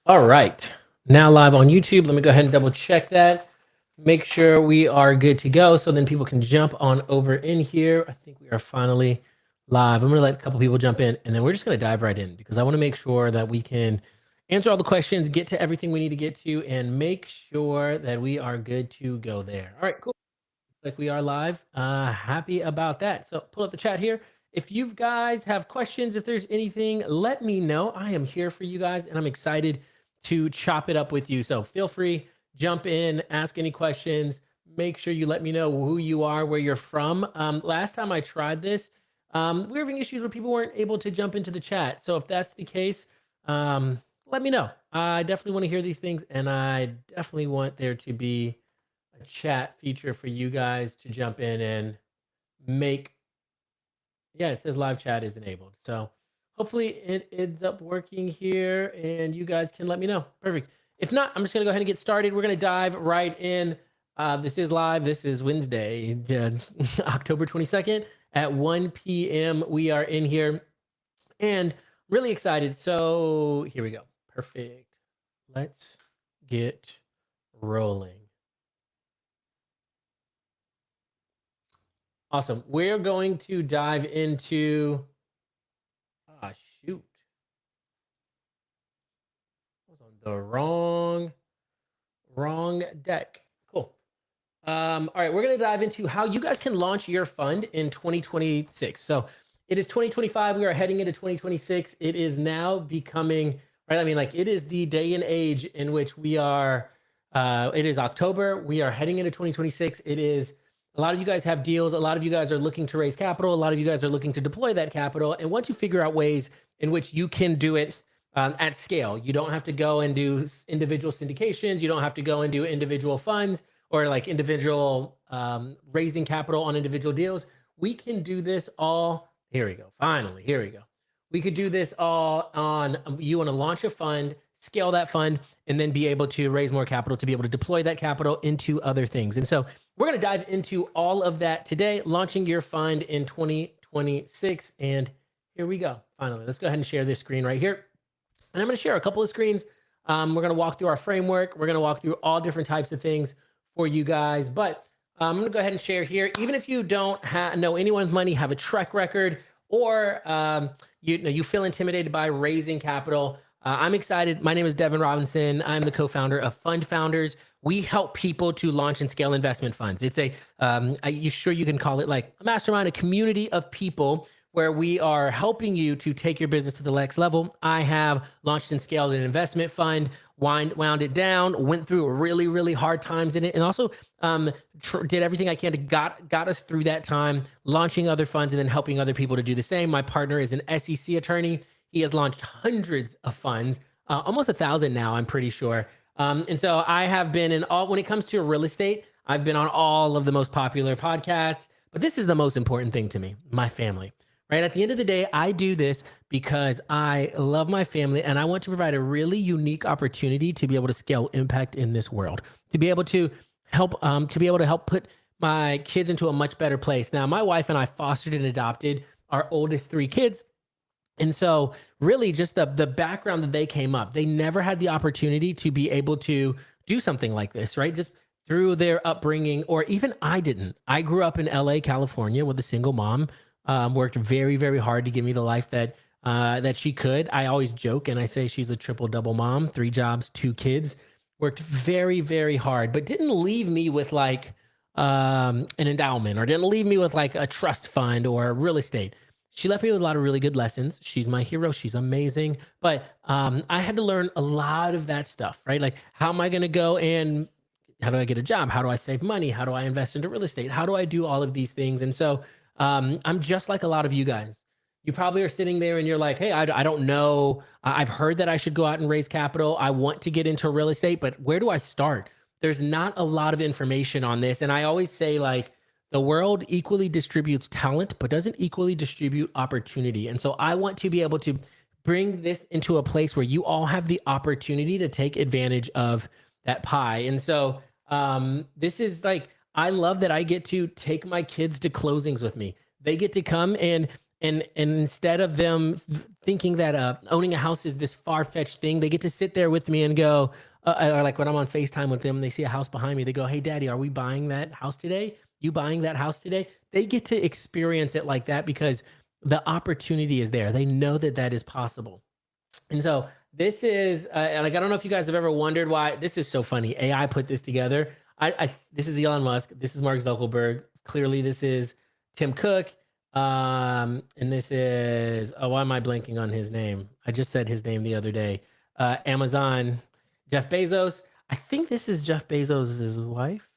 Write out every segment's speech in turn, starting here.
All right. Now live on YouTube. Let me go ahead and double check that. Make sure we are good to go so then people can jump on over in here. I think we are finally live. I'm going to let a couple people jump in and then we're just going to dive right in because I want to make sure that we can answer all the questions, get to everything we need to get to, and make sure that we are good to go there. All right, cool. Like we are live. Happy about that. So pull up the chat here. If you guys have questions, if there's anything, let me know. I am here for you guys and I'm excited to chop it up with you. So feel free, jump in, ask any questions. Make sure you let me know who you are, where you're from. Last time I tried this, we were having issues where people weren't able to jump into the chat. So if that's the case, let me know. I definitely want to hear these things and I definitely want there to be a chat feature for you guys to jump in and make. Yeah, it says live chat is enabled. So hopefully it ends up working here and you guys can let me know. Perfect. If not, I'm just going to go ahead and get started. We're going to dive right in. This is live. This is Wednesday, October 22nd at 1 p.m. We are in here and really excited. So here we go. Perfect. Let's get rolling. Awesome. We're going to dive into, shoot. I was on the wrong deck. Cool. All right, we're going to dive into how you guys can launch your fund in 2026. So it is 2025. We are heading into 2026. It is now becoming, right? I mean, like it is the day and age in which we are, it is October. We are heading into 2026. It is, a lot of you guys have deals. A lot of you guys are looking to raise capital. A lot of you guys are looking to deploy that capital. And once you figure out ways in which you can do it at scale, you don't have to go and do individual syndications. You don't have to go and do individual funds or like individual raising capital on individual deals. We can do this all. Here we go. Finally, here we go. We could do this all on, you want to launch a fund, scale that fund, and then be able to raise more capital to be able to deploy that capital into other things. And so we're going to dive into all of that today, launching your fund in 2026. And here we go. Finally, let's go ahead and share this screen right here. And I'm going to share a couple of screens. We're going to walk through our framework. We're going to walk through all different types of things for you guys. But I'm going to go ahead and share here. Even if you don't know anyone's money, have a track record, or you feel intimidated by raising capital, I'm excited. My name is Devin Robinson. I'm the co-founder of Fund Founders. We help people to launch and scale investment funds. It's a, you can call it like a mastermind, a community of people where we are helping you to take your business to the next level. I have launched and scaled an investment fund, wound it down, went through really, really hard times in it, and also did everything I can to got us through that time, launching other funds and then helping other people to do the same. My partner is an SEC attorney. He has launched hundreds of funds, almost 1,000 now, I'm pretty sure. And so I have been in all, when it comes to real estate, I've been on all of the most popular podcasts, but this is the most important thing to me, my family. Right? At the end of the day, I do this because I love my family and I want to provide a really unique opportunity to be able to scale impact in this world, to be able to help put my kids into a much better place. Now, my wife and I fostered and adopted our oldest 3 kids. And so really just the background that they came up, they never had the opportunity to be able to do something like this, right? Just through their upbringing, or even I didn't. I grew up in LA, California with a single mom. Worked very, very hard to give me the life that she could. I always joke and I say she's a triple double mom, 3 jobs, 2 kids. Worked very, very hard, but didn't leave me with like an endowment, or didn't leave me with like a trust fund or real estate. She left me with a lot of really good lessons. She's my hero. She's amazing. But I had to learn a lot of that stuff, right? Like, how am I going to go and how do I get a job? How do I save money? How do I invest into real estate? How do I do all of these things? And so I'm just like a lot of you guys. You probably are sitting there and you're like, hey, I don't know. I've heard that I should go out and raise capital. I want to get into real estate, but where do I start? There's not a lot of information on this. And I always say, like, the world equally distributes talent, but doesn't equally distribute opportunity. And so I want to be able to bring this into a place where you all have the opportunity to take advantage of that pie. And so this is like, I love that I get to take my kids to closings with me. They get to come and And instead of them thinking that owning a house is this far-fetched thing, they get to sit there with me and go, or like when I'm on FaceTime with them and they see a house behind me, they go, "Hey daddy, are we buying that house today? You buying that house today?" They get to experience it like that because the opportunity is there. They know that that is possible. And so this is like, I don't know if you guys have ever wondered why this is so funny. AI put this together. This is Elon Musk. This is Mark Zuckerberg. Clearly, this is Tim Cook. And this is, oh, why am I blanking on his name? I just said his name the other day. Amazon, Jeff Bezos. I think this is Jeff Bezos' wife.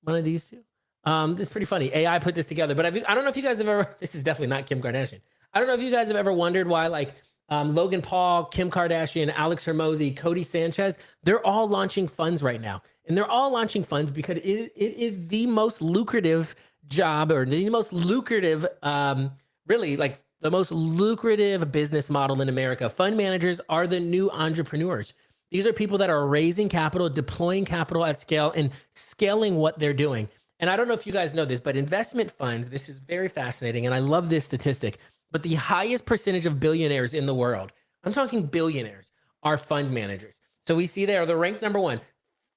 One of these two. It's pretty funny. AI put this together, but I don't know if you guys have ever. This is definitely not Kim Kardashian. I don't know if you guys have ever wondered why, like, Logan Paul, Kim Kardashian, Alex Hormozy, Cody Sanchez, they're all launching funds right now. And they're all launching funds because it is the most lucrative job, or the most lucrative, really, like the most lucrative business model in America. Fund managers are the new entrepreneurs. These are people that are raising capital, deploying capital at scale, and scaling what they're doing. And I don't know if you guys know this, but investment funds, this is very fascinating. And I love this statistic, but the highest percentage of billionaires in the world, I'm talking billionaires, are fund managers. So we see there, they're ranked number one.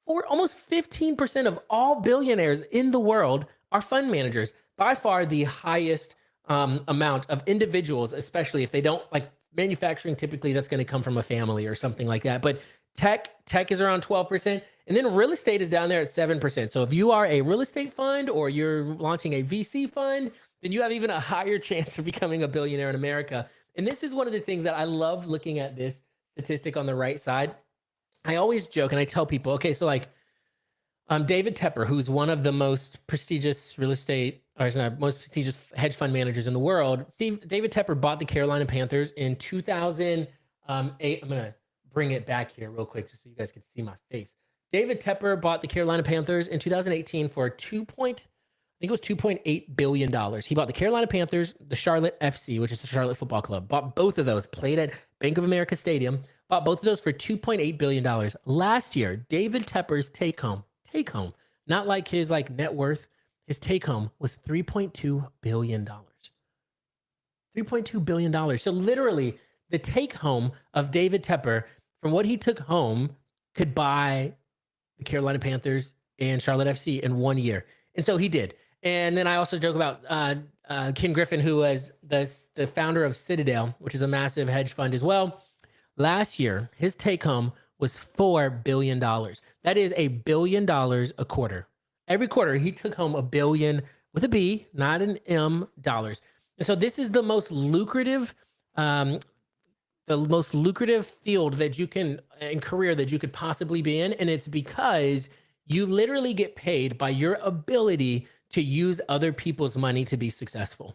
For almost 15% of all billionaires in the world are fund managers. By far the highest amount of individuals, especially if they don't, like manufacturing, typically that's going to come from a family or something like that. But tech is around 12%. And then real estate is down there at 7%. So if you are a real estate fund or you're launching a VC fund, then you have even a higher chance of becoming a billionaire in America. And this is one of the things that I love looking at this statistic on the right side. I always joke and I tell people, okay, so like David Tepper, who's one of the most prestigious real estate, or not, most prestigious hedge fund managers in the world. David Tepper bought the Carolina Panthers in 2008. I'm going to bring it back here real quick just so you guys can see my face. David Tepper bought the Carolina Panthers in 2018 for I think it was $2.8 billion. He bought the Carolina Panthers, the Charlotte FC, which is the Charlotte Football Club, bought both of those, played at Bank of America Stadium, bought both of those for $2.8 billion. Last year, David Tepper's take home, not like his like net worth, his take home was $3.2 billion. $3.2 billion. So literally the take home of David Tepper from what he took home could buy the Carolina Panthers and Charlotte FC in 1 year. And so he did. And then I also joke about Ken Griffin, who was the founder of Citadel, which is a massive hedge fund as well. Last year, his take home was $4 billion. That is $1 billion a quarter. Every quarter, he took home $1 billion with a B, not an M, dollars. And so this is the most lucrative, field that you can, and career that you could possibly be in. And it's because you literally get paid by your ability to use other people's money to be successful.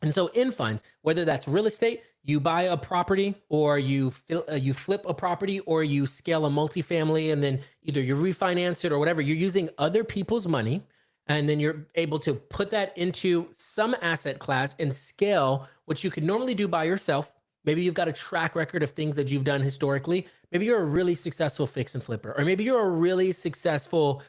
And so in funds, whether that's real estate, you buy a property, or you flip a property, or you scale a multifamily, and then either you refinance it or whatever, you're using other people's money, and then you're able to put that into some asset class and scale what you could normally do by yourself. Maybe you've got a track record of things that you've done historically. Maybe you're a really successful fix and flipper, or maybe you're a really successful,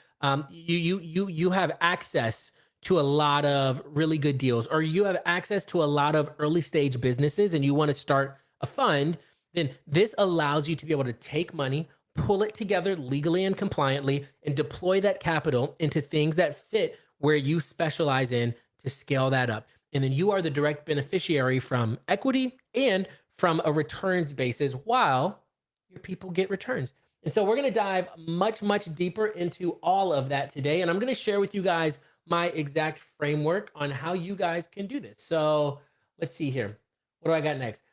you have access to a lot of really good deals, or you have access to a lot of early stage businesses and you want to start a fund. Then this allows you to be able to take money, pull it together legally and compliantly, and deploy that capital into things that fit where you specialize in to scale that up. And then you are the direct beneficiary from equity and from a returns basis, while your people get returns. And so we're going to dive much, much deeper into all of that today. And I'm going to share with you guys my exact framework on how you guys can do this. So let's see here. What do I got next?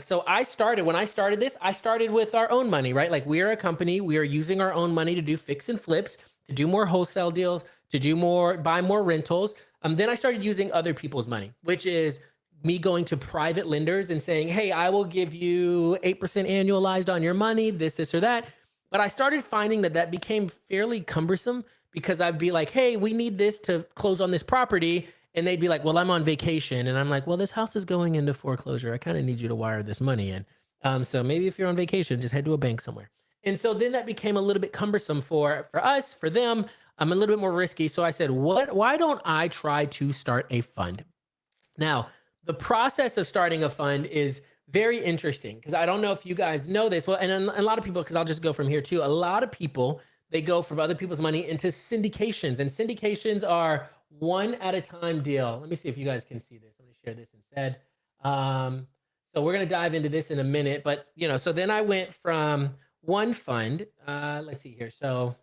So when I started this, I started with our own money, right? Like, we are a company, we are using our own money to do fix and flips, to do more wholesale deals, to buy more rentals. Then I started using other people's money, which is me going to private lenders and saying, hey, I will give you 8% annualized on your money, this, or that. But I started finding that became fairly cumbersome, because I'd be like, hey, we need this to close on this property. And they'd be like, well, I'm on vacation. And I'm like, well, this house is going into foreclosure. I kind of need you to wire this money in. So maybe if you're on vacation, just head to a bank somewhere. And so then that became a little bit cumbersome for us, for them. I'm a little bit more risky. So I said, why don't I try to start a fund? Now, the process of starting a fund is very interesting because I don't know if you guys know this. Well, and a lot of people, because I'll just go from here too. A lot of people, they go from other people's money into syndications, and syndications are one at a time deal. Let me see if you guys can see this. Let me share this instead. So we're going to dive into this in a minute, but so then I went from one fund. Let's see here. So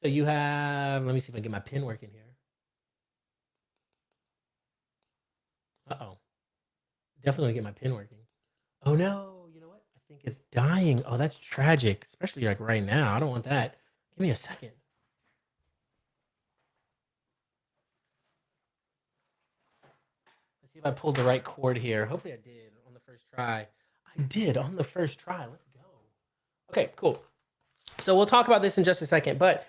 you have, let me see if I can get my pen working here. Uh-oh. Definitely get my pen working. Oh no, you know what? I think it's dying. Oh, that's tragic, especially like right now. I don't want that. Give me a second. Let's see if I pulled the right cord here. Hopefully I did on the first try. I did on the first try. Let's go. Okay, cool. So we'll talk about this in just a second, but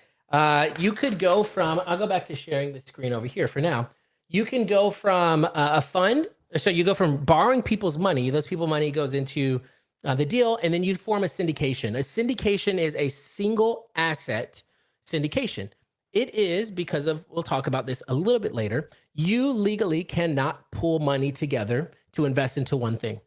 you could go from, I'll go back to sharing the screen over here for now. You can go from a fund. So you go from borrowing people's money. Those people's money goes into the deal, and then you form a syndication. A syndication is a single asset syndication. It is because of, we'll talk about this a little bit later, you legally cannot pool money together to invest into one thing.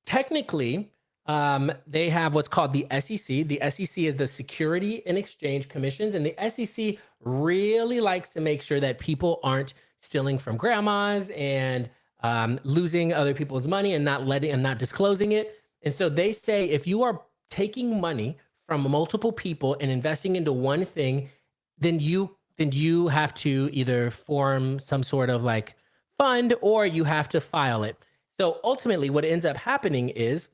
Technically, they have what's called the SEC. The SEC is the Security and Exchange Commissions, and the SEC really likes to make sure that people aren't stealing from grandmas and losing other people's money and not disclosing it. And so they say if you are taking money from multiple people and investing into one thing, then you have to either form some sort of like fund or you have to file it. So ultimately, what ends up happening is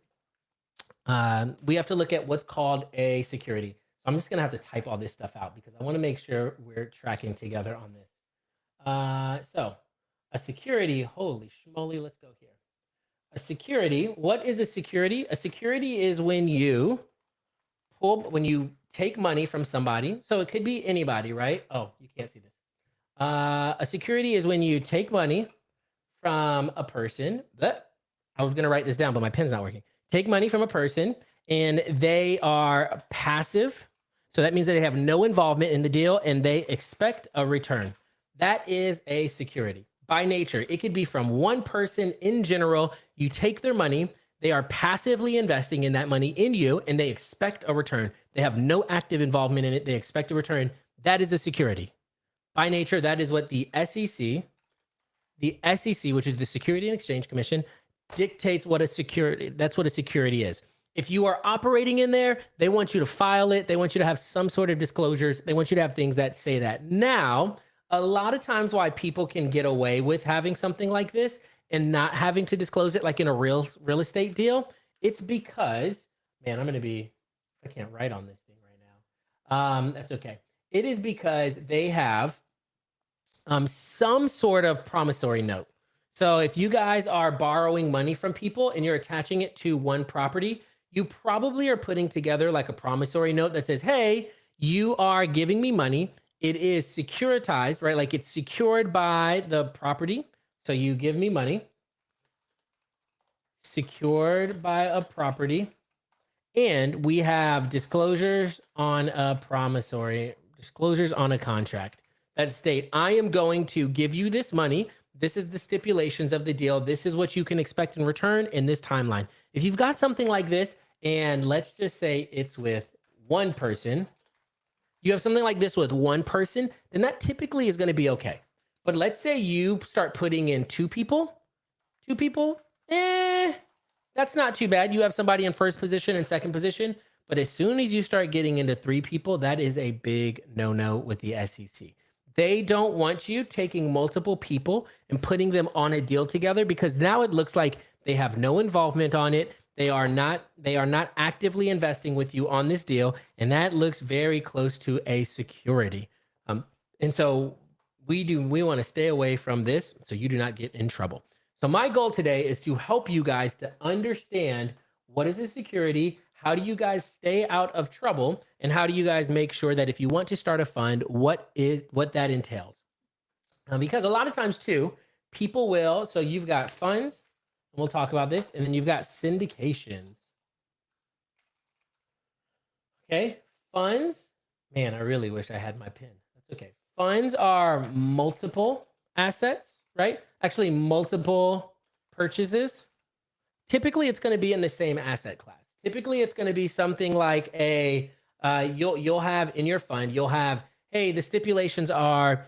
we have to look at what's called a security. So I'm just gonna have to type all this stuff out because I want to make sure we're tracking together on this. So a security, holy schmoly, let's go here. A security, what is a security? A security is when you take money from somebody. So it could be anybody, right? Oh, you can't see this. A security is when you take money from a person. I was gonna write this down, but my pen's not working. Take money from a person and they are passive. So that means that they have no involvement in the deal and they expect a return. That is a security. By nature, it could be from one person in general. You take their money, they are passively investing in that money in you, and they expect a return. They have no active involvement in it. They expect a return. That is a security. By nature, that is what the SEC, which is the Security and Exchange Commission, dictates what a security, that's what a security is. If you are operating in there, they want you to file it. They want you to have some sort of disclosures. They want you to have things that say that. Now, a lot of times why people can get away with having something like this and not having to disclose it like in a real estate deal, it's because, man, I can't write on this thing right now. That's okay. It is because they have some sort of promissory note. So if you guys are borrowing money from people and you're attaching it to one property, you probably are putting together like a promissory note that says, hey, you are giving me money. It is securitized, right? Like it's secured by the property. So you give me money, secured by a property, and we have disclosures on a contract that state, I am going to give you this money. This is the stipulations of the deal. This is what you can expect in return in this timeline. If you've got something like this, and let's just say it's with one person, you have something like this with one person, then that typically is going to be okay. But let's say you start putting in two people, that's not too bad. You have somebody in first position and second position. But as soon as you start getting into three people, that is a big no-no with the SEC. They don't want you taking multiple people and putting them on a deal together because now it looks like they have no involvement on it. They are not actively investing with you on this deal, and that looks very close to a security. And so we want to stay away from this so you do not get in trouble. So my goal today is to help you guys to understand what is a security, how do you guys stay out of trouble, and how do you guys make sure that if you want to start a fund, what that entails. Because a lot of times too, people will, so you've got funds, and we'll talk about this, and then you've got syndications. Okay, funds, man, I really wish I had my pen. That's okay. Funds are multiple assets, right? Actually, multiple purchases, typically it's going to be in the same asset class. Typically it's going to be something like a you'll have in your fund, you'll have, hey, the stipulations are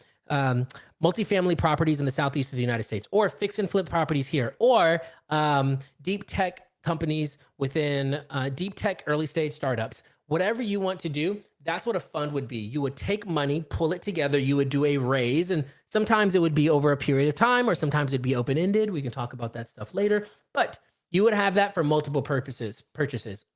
multifamily properties in the southeast of the United States, or fix and flip properties here, or deep tech companies within deep tech early stage startups. Whatever you want to do, that's what a fund would be. You would take money, pull it together, you would do a raise, and sometimes it would be over a period of time, or sometimes it'd be open-ended. We can talk about that stuff later, but you would have that for multiple purchases,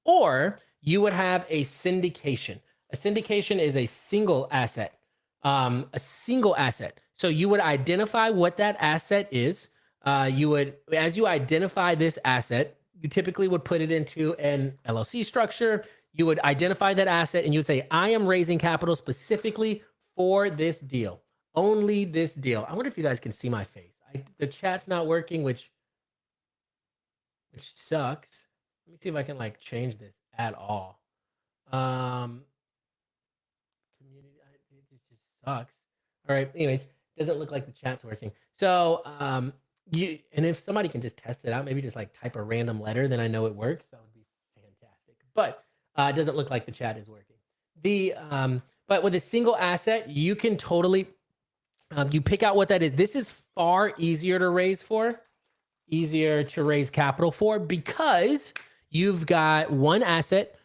or you would have a syndication. A syndication is a single asset. So you would identify what that asset is. As you identify this asset, you typically would put it into an LLC structure. You would identify that asset and you would say, I am raising capital specifically for this deal, only this deal. I wonder if you guys can see my face. The chat's not working, which sucks. Let me see if I can like change this at all. Community, it just sucks. All right. Anyways, doesn't look like the chat's working. So and if somebody can just test it out, maybe just like type a random letter, then I know it works. That would be fantastic. But it doesn't look like the chat is working. But with a single asset, you can totally you pick out what that is. This is far easier to raise capital for, because you've got one asset,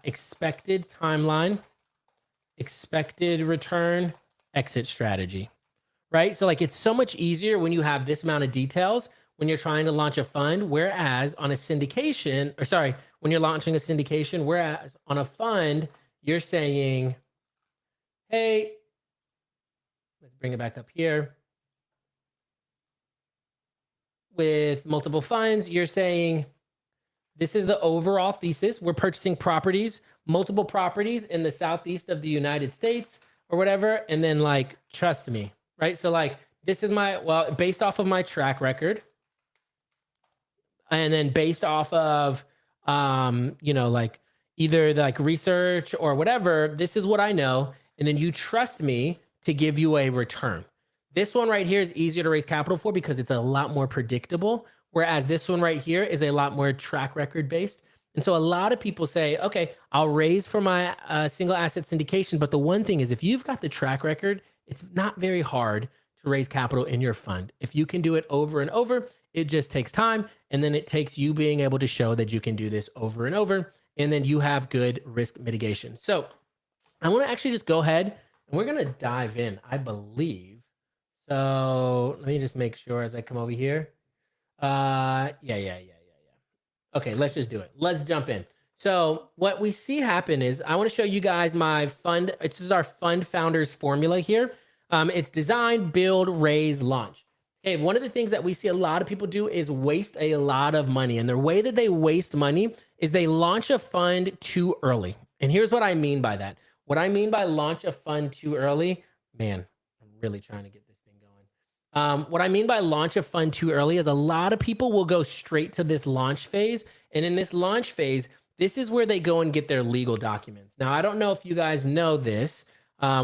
expected timeline, expected return, exit strategy, right? So like it's so much easier when you have this amount of details when you're trying to launch a fund, whereas on a syndication, when you're launching a syndication, whereas on a fund, you're saying, hey, let's bring it back up here. With multiple funds, you're saying, this is the overall thesis. We're purchasing properties, multiple properties in the southeast of the United States or whatever. And then like, trust me, right? So like, this is based off of my track record. And then based off of, like either like research or whatever, this is what I know. And then you trust me to give you a return. This one right here is easier to raise capital for because it's a lot more predictable. Whereas this one right here is a lot more track record based. And so a lot of people say, okay, I'll raise for my single asset syndication. But the one thing is, if you've got the track record, it's not very hard to raise capital in your fund. If you can do it over and over, it just takes time. And then it takes you being able to show that you can do this over and over. And then you have good risk mitigation. So I want to actually just go ahead and we're going to dive in, I believe. So let me just make sure as I come over here. Yeah. Okay, let's just do it. Let's jump in. So what we see happen is I want to show you guys my fund. This is our fund founders formula here. It's design, build, raise, launch. Okay, one of the things that we see a lot of people do is waste a lot of money. And the way that they waste money is they launch a fund too early. And here's what I mean by that. What I mean by launch a fund too early, man, I'm really trying to get this thing going. What I mean by launch a fund too early is a lot of people will go straight to this launch phase. And in this launch phase, this is where they go and get their legal documents. Now, I don't know if you guys know this,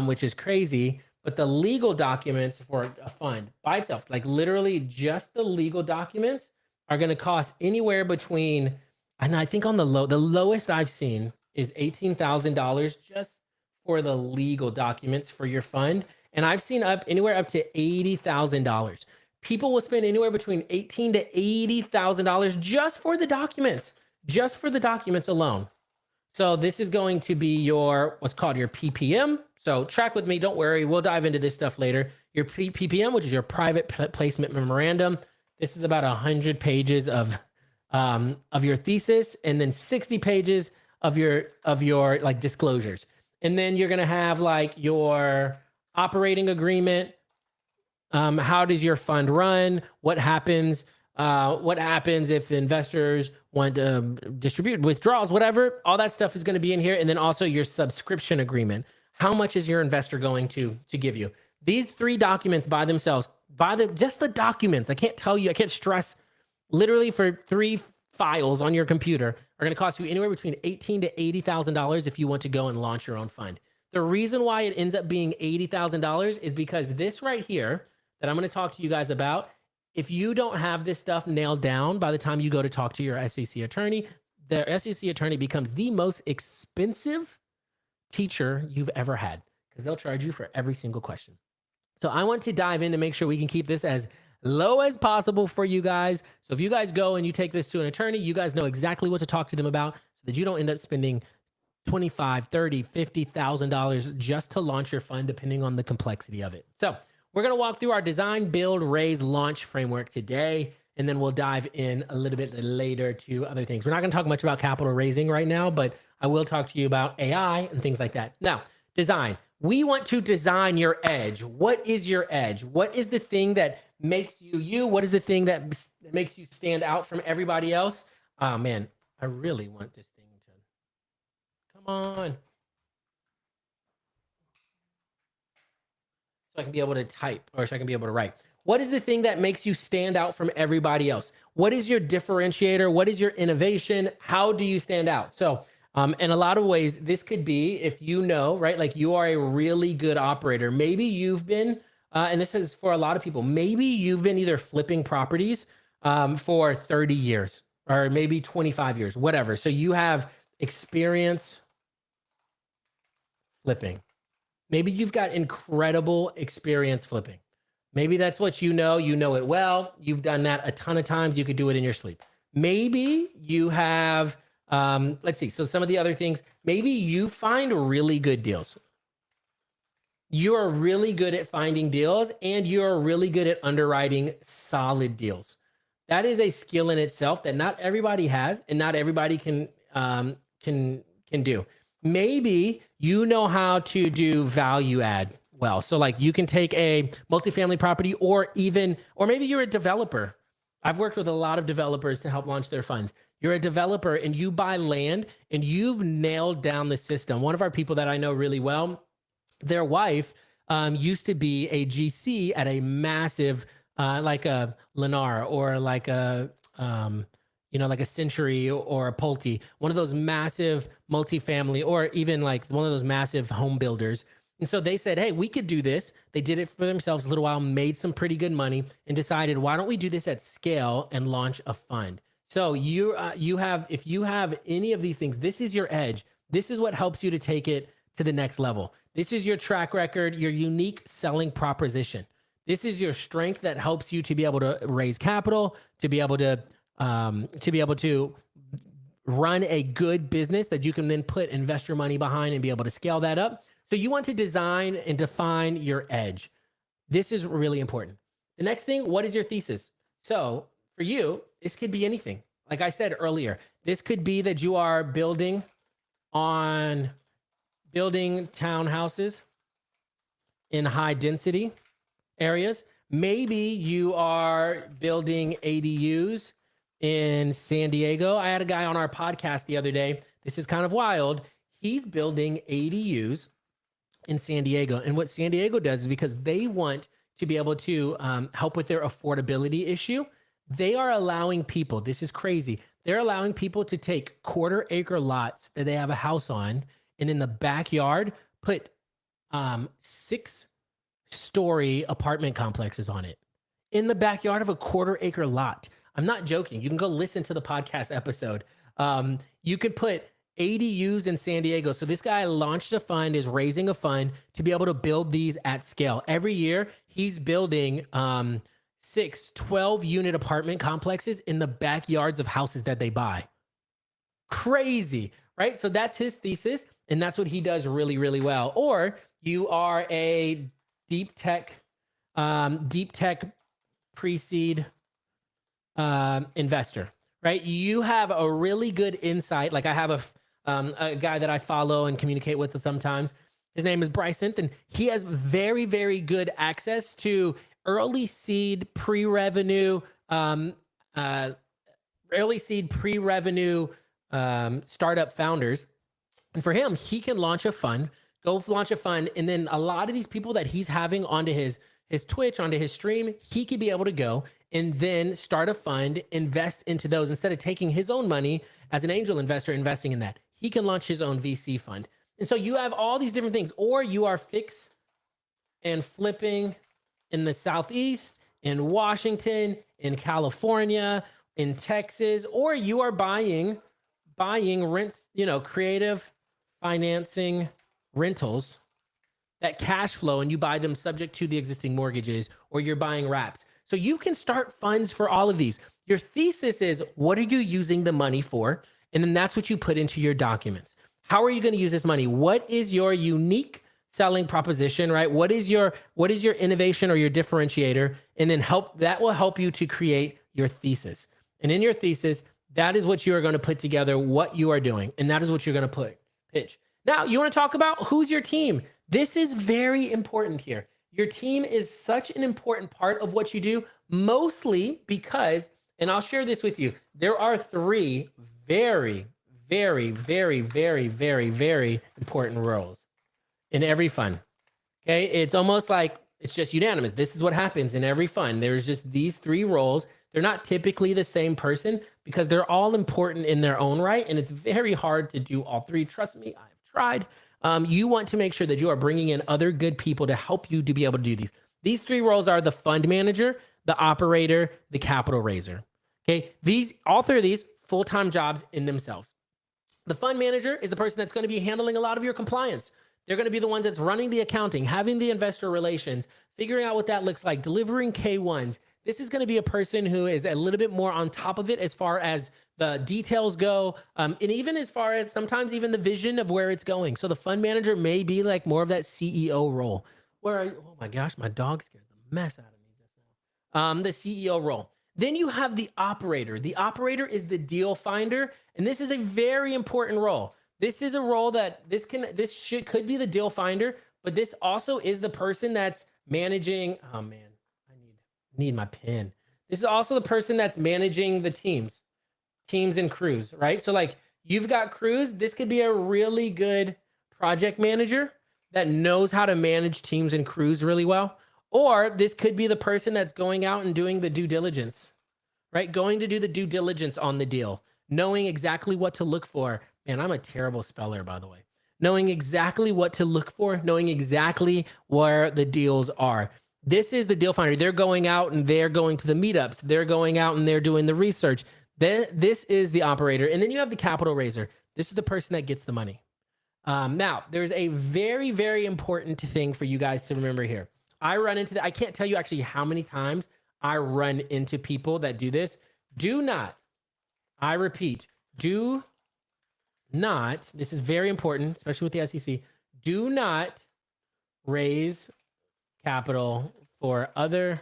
which is crazy, but the legal documents for a fund by itself, like literally just the legal documents, are going to cost anywhere between, and I think on the lowest I've seen is $18,000 just for the legal documents for your fund. And I've seen anywhere up to $80,000. People will spend anywhere between $18,000 to $80,000 just for the documents alone. So this is going to be your, what's called your PPM. So track with me, don't worry. We'll dive into this stuff later. Your PPM, which is your private placement memorandum. This is about 100 pages of your thesis, and then 60 pages of your like disclosures. And then you're going to have like your operating agreement. How does your fund run? What happens if investors want to distribute withdrawals, whatever, all that stuff is going to be in here. And then also your subscription agreement. How much is your investor going to give you? These three documents by themselves, just the documents, I can't stress, literally for 3 files on your computer are going to cost you anywhere between $18,000 to $80,000 if you want to go and launch your own fund. The reason why it ends up being $80,000 is because this right here that I'm going to talk to you guys about, if you don't have this stuff nailed down by the time you go to talk to your SEC attorney, the SEC attorney becomes the most expensive teacher you've ever had because they'll charge you for every single question. So I want to dive in to make sure we can keep this as low as possible for you guys. So if you guys go and you take this to an attorney, you guys know exactly what to talk to them about so that you don't end up spending $25, $30, $50,000 just to launch your fund, depending on the complexity of it. So we're going to walk through our design, build, raise, launch framework today, and then we'll dive in a little bit later to other things. We're not going to talk much about capital raising right now, but I will talk to you about AI and things like that. Now, design. We want to design your edge. What is your edge? What is the thing that makes you you? What is the thing that makes you stand out from everybody else? Oh, man, I really want this thing to come on. So I can be able to type, or so I can be able to write. What is the thing that makes you stand out from everybody else? What is your differentiator? What is your innovation? How do you stand out? So in a lot of ways, this could be if you know, right? Like you are a really good operator. Maybe you've been, and this is for a lot of people, maybe you've been either flipping properties for 30 years or maybe 25 years, whatever. So you have experience flipping. Maybe you've got incredible experience flipping. Maybe that's what you know it well. You've done that a ton of times. You could do it in your sleep. Maybe you have, let's see. So some of the other things, maybe you find really good deals. You are really good at finding deals and you're really good at underwriting solid deals. That is a skill in itself that not everybody has and not everybody can do. Maybe you know how to do value add well. So like you can take a multifamily property or maybe you're a developer. I've worked with a lot of developers to help launch their funds. You're a developer and you buy land and you've nailed down the system. One of our people that I know really well, their wife used to be a GC at a massive, like a Lennar or like a, like a Century or a Pulte, one of those massive multifamily or even like one of those massive home builders. And so they said, hey, we could do this. They did it for themselves a little while, made some pretty good money and decided, why don't we do this at scale and launch a fund? So if you have any of these things, this is your edge. This is what helps you to take it to the next level. This is your track record, your unique selling proposition. This is your strength that helps you to be able to raise capital, to be able to run a good business that you can then put investor money behind and be able to scale that up. So you want to design and define your edge. This is really important. The next thing, what is your thesis? So for you, this could be anything. Like I said earlier, this could be that you are building townhouses in high density areas. Maybe you are building ADUs in San Diego. I had a guy on our podcast the other day. This is kind of wild. He's building ADUs in San Diego. And what San Diego does is because they want to be able to help with their affordability issue, they are allowing people, this is crazy, they're allowing people to take 1/4 acre lots that they have a house on and in the backyard put 6-story apartment complexes on it. In the backyard of a 1/4 acre lot. I'm not joking. You can go listen to the podcast episode. You could put ADUs in San Diego. So this guy launched a fund, is raising a fund to be able to build these at scale. Every year, he's building 12-unit apartment complexes in the backyards of houses that they buy. Crazy, right? So that's his thesis, and that's what he does really, really well. Or you are a deep tech pre-seed investor, right? You have a really good insight. Like I have a guy that I follow and communicate with sometimes. His name is Bryson, and he has very, very good access to early seed pre-revenue startup founders. And for him, he can launch a fund, and then a lot of these people that he's having onto his Twitch, onto his stream, he could be able to go and then start a fund, invest into those instead of taking his own money as an angel investor, investing in that. He can launch his own VC fund. And so you have all these different things, or you are fix and flipping in the Southeast, in Washington, in California, in Texas, or you are buying rents, creative financing rentals that cash flow, and you buy them subject to the existing mortgages, or you're buying wraps. So you can start funds for all of these. Your thesis is, what are you using the money for? And then that's what you put into your documents. How are you going to use this money? What is your unique selling proposition, right? What is your innovation or your differentiator? And then that will help you to create your thesis. And in your thesis, that is what you are going to put together, what you are doing. And that is what you're going to pitch. Now, you want to talk about who's your team. This is very important here. Your team is such an important part of what you do, mostly because, and I'll share this with you, there are 3 very, very, very, very, very, very important roles in every fund. Okay, it's almost like it's just unanimous. This is what happens in every fund. There's just these 3 roles. They're not typically the same person because they're all important in their own right, and it's very hard to do all 3. Trust me, I've tried. You want to make sure that you are bringing in other good people to help you to be able to do these. These 3 roles are the fund manager, the operator, the capital raiser. Okay, all 3 of these full-time jobs in themselves. The fund manager is the person that's going to be handling a lot of your compliance. They're going to be the ones that's running the accounting, having the investor relations, figuring out what that looks like, delivering K1s. This is going to be a person who is a little bit more on top of it as far as the details go, and even as far as sometimes even the vision of where it's going. So the fund manager may be like more of that CEO role. Oh my gosh, my dog scared the mess out of me just now. The CEO role. Then you have the operator. The operator is the deal finder, and this is a very important role. This is a role that could be the deal finder, but this also is the person that's managing. Oh man, I need my pen. This is also the person that's managing the teams and crews, right? So like you've got crews. This could be a really good project manager that knows how to manage teams and crews really well. Or this could be the person that's going out and doing the due diligence, right? Going to do the due diligence on the deal, knowing exactly what to look for. Man, I'm a terrible speller, by the way. Knowing exactly what to look for, knowing exactly where the deals are. This is the deal finder. They're going out and they're going to the meetups. They're going out and they're doing the research. This is the operator. And then you have the capital raiser. This is the person that gets the money. Now, there's a very, very important thing for you guys to remember here. I can't tell you actually how many times I run into people that do this. Do not, I repeat, do not, this is very important, especially with the SEC, do not raise capital for other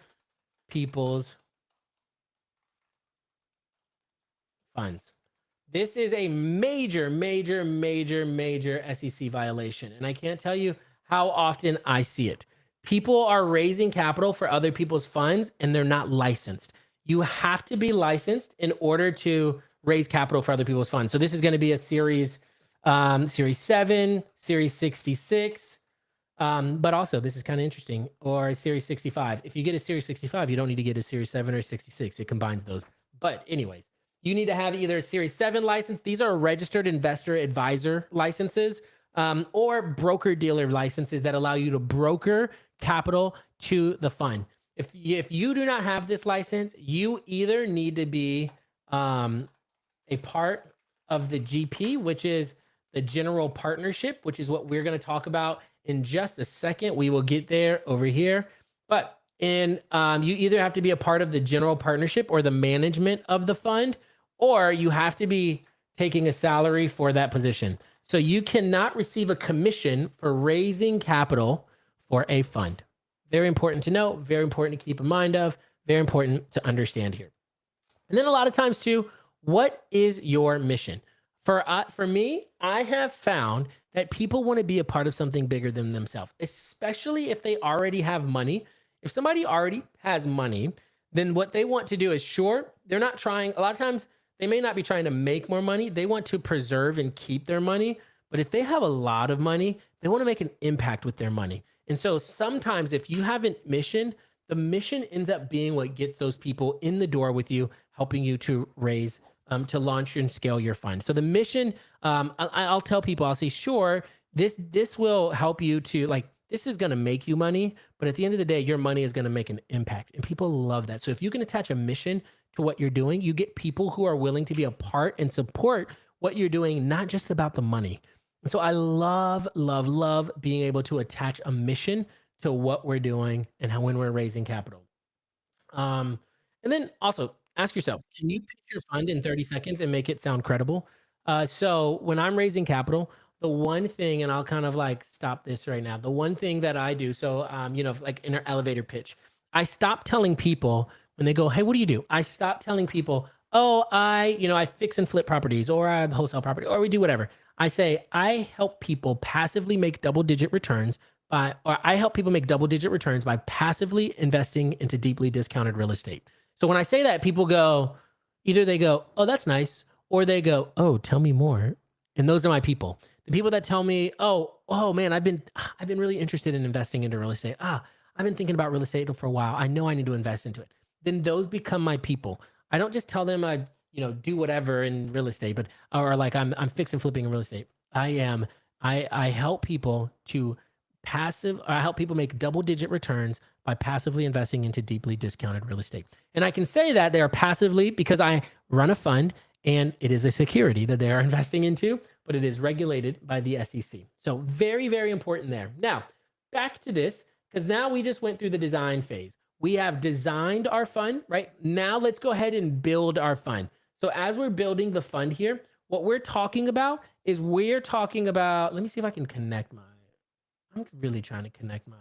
people's funds. This is a major, major, major, major SEC violation. And I can't tell you how often I see it. People are raising capital for other people's funds and they're not licensed. You have to be licensed in order to raise capital for other people's funds. So this is going to be a series 7, series 66. But also this is kind of interesting, or a series 65. If you get a series 65, you don't need to get a series 7 or 66. It combines those. But anyways, you need to have either a series 7 license. These are registered investor advisor licenses, or broker dealer licenses that allow you to broker capital to the fund. If you do not have this license, you either need to be a part of the GP, which is the general partnership, which is what we're going to talk about in just a second. We will get there over here. But you either have to be a part of the general partnership or the management of the fund, or you have to be taking a salary for that position. So you cannot receive a commission for raising capital for a fund. Very important to know, very important to keep in mind of, very important to understand here. And then a lot of times too, what is your mission? For me, I have found that people want to be a part of something bigger than themselves, especially if they already have money. If somebody already has money, then what they want to do is, sure, they're not trying, a lot of times they may not be trying to make more money. They want to preserve and keep their money. But if they have a lot of money, they want to make an impact with their money. And so sometimes if you have a mission, the mission ends up being what gets those people in the door with you, helping you to raise, to launch and scale your fund. So the mission, I'll tell people, I'll say, sure, this will help you to like this is going to make you money, but at the end of the day, your money is going to make an impact, and people love that. So if you can attach a mission to what you're doing, you get people who are willing to be a part and support what you're doing, not just about the money. And so I love, love, love being able to attach a mission to what we're doing and how when we're raising capital. Um, and then also ask yourself, can you pitch your fund in 30 seconds and make it sound credible? So when I'm raising capital, the one thing, and I'll kind of like stop this right now. The one thing that I do, so like in our elevator pitch, I stop telling people when they go, "Hey, what do you do?" I stop telling people, "Oh, I fix and flip properties, or I wholesale property, or we do whatever." I say I help people passively make double-digit returns or I help people make double-digit returns by passively investing into deeply discounted real estate. So when I say that, people go, either they go, "Oh, that's nice," or they go, "Oh, tell me more." And those are my people. The people that tell me, "Oh man, I've been really interested in investing into real estate. I've been thinking about real estate for a while. I know I need to invest into it." Then those become my people. I don't just tell them I do whatever in real estate, but or like I'm fixing flipping in real estate. I help people to I help people make double digit returns by passively investing into deeply discounted real estate. And I can say that they are passively because I run a fund and it is a security that they are investing into, but it is regulated by the SEC. So very, very important there. Now, back to this, because now we just went through the design phase. We have designed our fund, right? Now let's go ahead and build our fund. So as we're building the fund here, what we're talking about is let me see if I can connect I'm really trying to connect my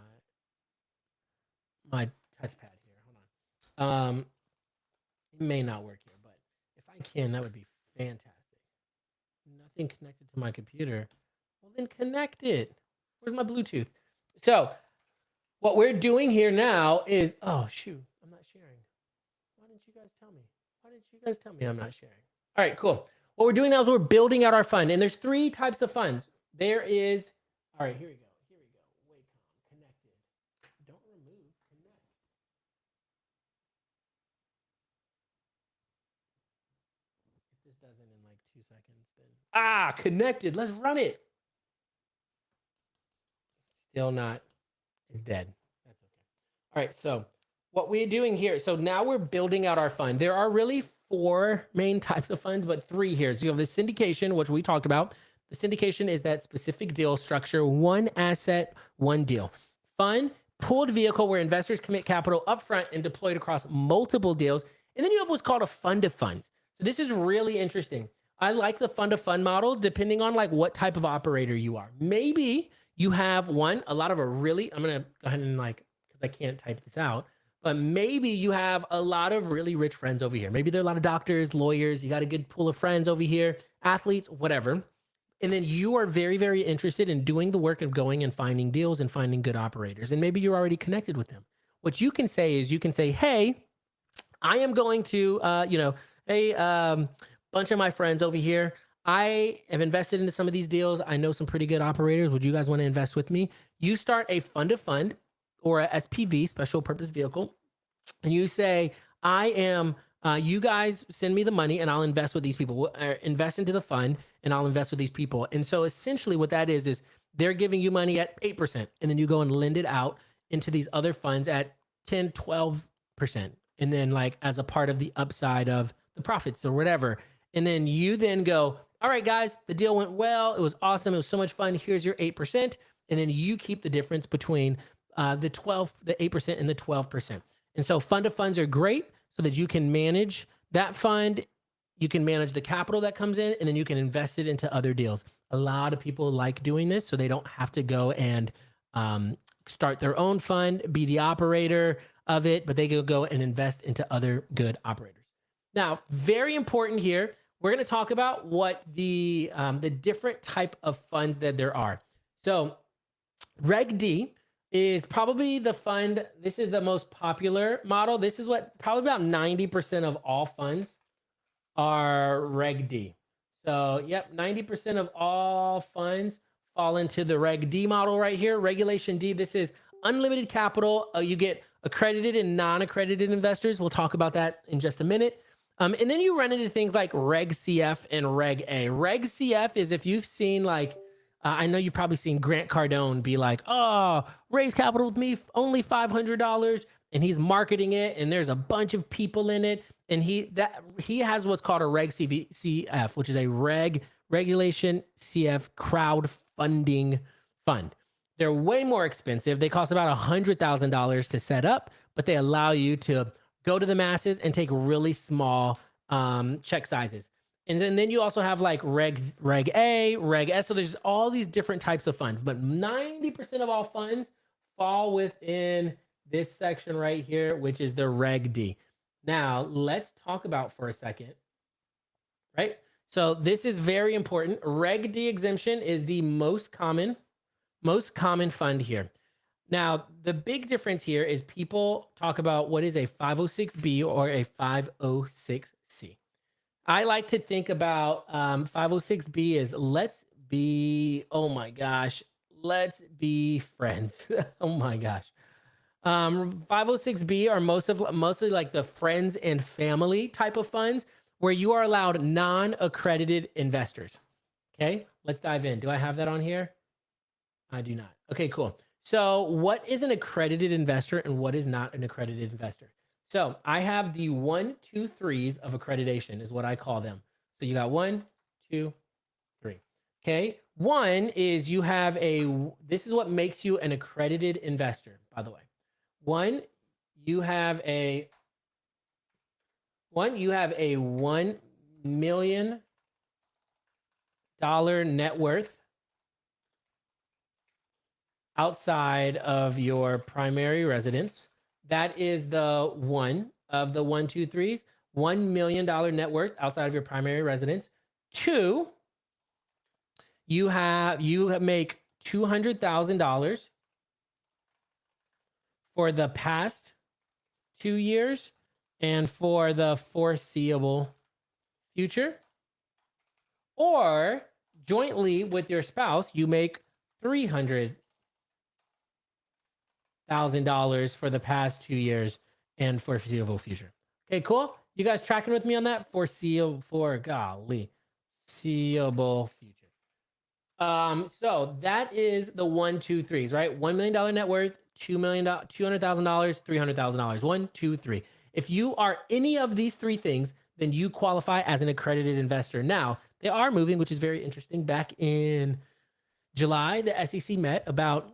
touchpad here. Hold on. It may not work here, but if I can, that would be fantastic. Nothing connected to my computer. Well, then connect it. Where's my Bluetooth? So what we're doing here now is, oh shoot, I'm not sharing. Why didn't you guys tell me? Why didn't you guys tell me I'm not sharing? All right, cool. What we're doing now is we're building out our fund, and there's 3 types of funds. There is, all right, here we go. Wacom, connected. Don't remove, connect. If this doesn't in like 2 seconds, then connected. Let's run it. Still not. It's dead. That's okay. All right, so what we're doing here, so now we're building out our fund. There are really 4 main types of funds, but 3 here. So you have the syndication, which we talked about. The syndication is that specific deal structure, one asset, one deal. Fund, pooled vehicle where investors commit capital upfront and deploy it across multiple deals. And then you have what's called a fund of funds. So this is really interesting. I like the fund of fund model depending on like what type of operator you are. Maybe you have I'm going to go ahead and because I can't type this out, but maybe you have a lot of really rich friends over here. Maybe there are a lot of doctors, lawyers, you got a good pool of friends over here, athletes, whatever. And then you are very, very interested in doing the work of going and finding deals and finding good operators. And maybe you're already connected with them. What you can say is hey, I am going to, bunch of my friends over here, I have invested into some of these deals. I know some pretty good operators. Would you guys want to invest with me? You start a fund of fund or a SPV, special purpose vehicle, and you say, I am, you guys send me the money and I'll invest with these people. We'll invest into the fund and I'll invest with these people. And so essentially what that is they're giving you money at 8%, and then you go and lend it out into these other funds at 10, 12%. And then like as a part of the upside of the profits or whatever. And then you then go, all right, guys, the deal went well. It was awesome. It was so much fun. Here's your 8%. And then you keep the difference between the 8% and the 12%. And so fund of funds are great so that you can manage that fund. You can manage the capital that comes in, and then you can invest it into other deals. A lot of people like doing this so they don't have to go and start their own fund, be the operator of it, but they can go and invest into other good operators. Now, very important here, we're going to talk about what the different type of funds that there are. So Reg D is probably the fund. This is the most popular model. This is what probably about 90% of all funds are Reg D. So yep, 90% of all funds fall into the Reg D model right here. Regulation D, this is unlimited capital. You get accredited and non-accredited investors. We'll talk about that in just a minute. And then you run into things like Reg CF and Reg A. Reg CF is if you've seen like I know you've probably seen Grant Cardone be like, "Oh, raise capital with me, only $500," and he's marketing it, and there's a bunch of people in it, and he has what's called a Reg CF, which is a Regulation CF crowdfunding fund. They're way more expensive. They cost about $100,000 to set up, but they allow you to go to the masses and take really small check sizes. And then you also have like Reg A, Reg S. So there's all these different types of funds, but 90% of all funds fall within this section right here, which is the Reg D. Now, let's talk about for a second, right? So this is very important. Reg D exemption is the most common fund here. Now, the big difference here is people talk about what is a 506B or a 506C. I like to think about 506B as let's be friends. Oh my gosh. 506B are mostly like the friends and family type of funds where you are allowed non-accredited investors. Okay, let's dive in. Do I have that on here? I do not. Okay, cool. So what is an accredited investor and what is not an accredited investor? So I have the 1, 2, 3s of accreditation is what I call them. So you got 1, 2, 3. Okay. One is you have this is what makes you an accredited investor, by the way. One, you have a $1 million net worth outside of your primary residence. That is the one of the 1, 2, 3s. $1 million net worth outside of your primary residence. 2, you make $200,000 for the past 2 years and for the foreseeable future. Or jointly with your spouse, you make $300,000 for the past 2 years and for foreseeable future. Okay, cool. You guys tracking with me on that? Foreseeable future. So that is the 1, 2, 3s, right? $1 million net worth, $200,000, $300,000. 1, 2, 3. If you are any of these 3 things, then you qualify as an accredited investor. Now, they are moving, which is very interesting. Back in July, the SEC met about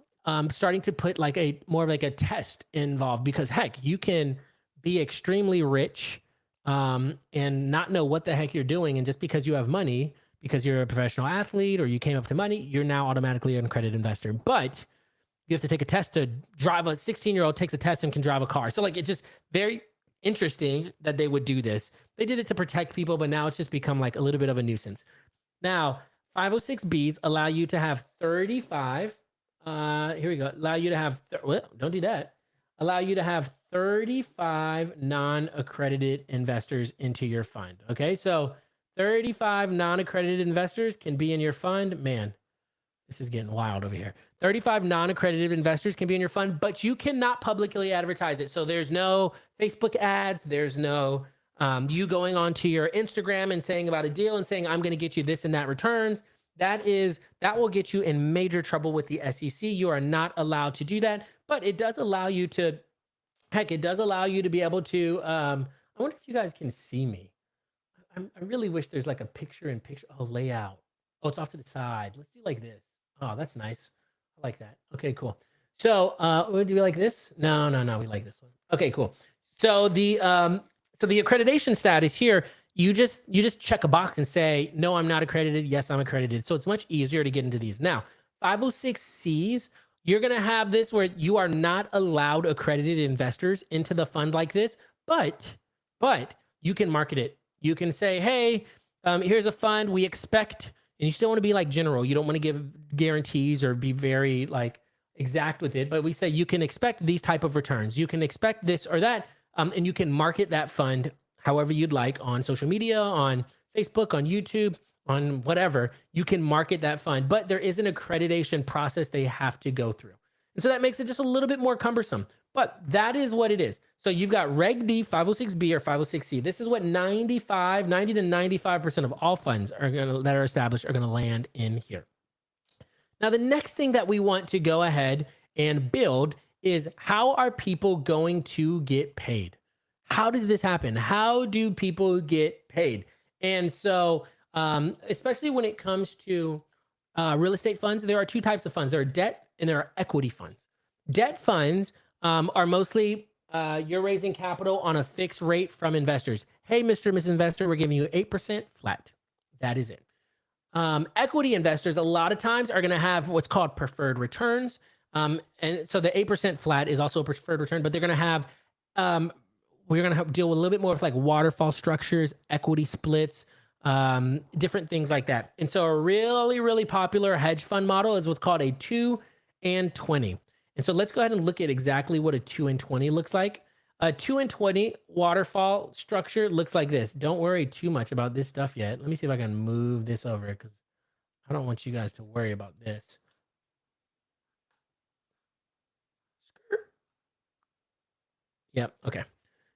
starting to put like more of like a test involved, because heck, you can be extremely rich and not know what the heck you're doing. And just because you have money, because you're a professional athlete or you came up to money, you're now automatically an accredited investor. But you have to take a test to drive. A 16-year-old takes a test and can drive a car. So like, it's just very interesting that they would do this. They did it to protect people, but now it's just become like a little bit of a nuisance. Now, 506Bs allow you to have 35. Here we go. Allow you to have, don't do that. Allow you to have 35 non-accredited investors into your fund. Okay, so 35 non-accredited investors can be in your fund. Man, this is getting wild over here. 35 non-accredited investors can be in your fund, but you cannot publicly advertise it. So there's no Facebook ads. There's no you going onto your Instagram and saying about a deal and saying, I'm going to get you this and that returns. That will get you in major trouble with the SEC. You are not allowed to do that, but it does allow you to, it does allow you to be able to, I wonder if you guys can see me. I really wish there's like a picture-in-picture, layout. Oh, it's off to the side. Let's do like this. Oh, that's nice. I like that. Okay, cool. So, do we like this? No, we like this one. Okay, cool. So the accreditation status here, you just check a box and say, no, I'm not accredited. Yes, I'm accredited. So it's much easier to get into these. Now, 506Cs, you're going to have this where you are not allowed accredited investors into the fund like this, but you can market it. You can say, hey, here's a fund we expect, and you still want to be like general. You don't want to give guarantees or be very like exact with it, but we say you can expect these type of returns. You can expect this or that, and you can market that fund however you'd like on social media, on Facebook, on YouTube, on whatever. You can market that fund, but there is an accreditation process they have to go through. And so that makes it just a little bit more cumbersome, but that is what it is. So you've got Reg D, 506B, or 506C. This is what 90 to 95% of all funds that are established are going to land in here. Now, the next thing that we want to go ahead and build is how are people going to get paid? How does this happen? How do people get paid? And so, especially when it comes to real estate funds, there are two types of funds. There are debt and there are equity funds. Debt funds are mostly you're raising capital on a fixed rate from investors. Hey, Mr. and Mrs. Investor, we're giving you 8% flat. That is it. Equity investors, a lot of times, are going to have what's called preferred returns. And so the 8% flat is also a preferred return, but they're going to have, we're going to deal with a little bit more with like waterfall structures, equity splits, different things like that. And so a really, really popular hedge fund model is what's called a 2 and 20. And so let's go ahead and look at exactly what a 2 and 20 looks like. A 2 and 20 waterfall structure looks like this. Don't worry too much about this stuff yet. Let me see if I can move this over because I don't want you guys to worry about this. Yep. Okay.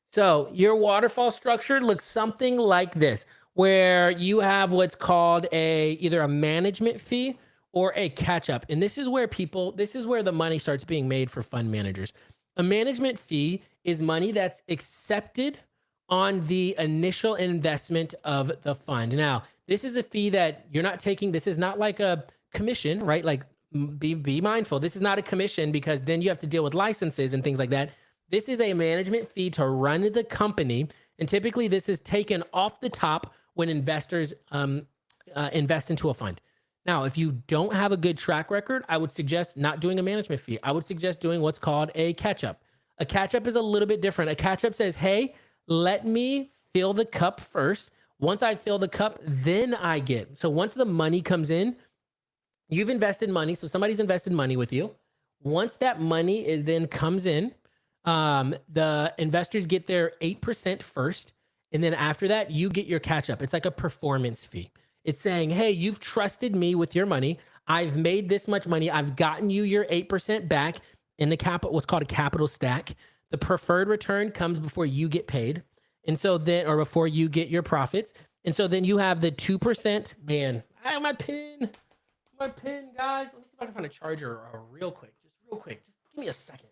So your waterfall structure looks something like this, where you have what's called either a management fee or a catch up. And this is where the money starts being made for fund managers. A management fee is money that's accepted on the initial investment of the fund. Now, this is a fee that you're not taking. This is not like a commission, right? Like be mindful. This is not a commission because then you have to deal with licenses and things like that. This is a management fee to run the company. And typically this is taken off the top when investors invest into a fund. Now, if you don't have a good track record, I would suggest not doing a management fee. I would suggest doing what's called a catch-up. A catch-up is a little bit different. A catch-up says, hey, let me fill the cup first. Once I fill the cup, then I get. So once the money comes in, you've invested money. So somebody's invested money with you. Once that money then comes in, the investors get their 8% first. And then after that, you get your catch-up. It's like a performance fee. It's saying, hey, you've trusted me with your money. I've made this much money. I've gotten you your 8% back in the capital, what's called a capital stack. The preferred return comes before you get paid. And so then, or before you get your profits. And so then you have the 2%. Man, I have my pin, guys. Let me see if I can find a charger real quick. Just real quick. Just give me a second.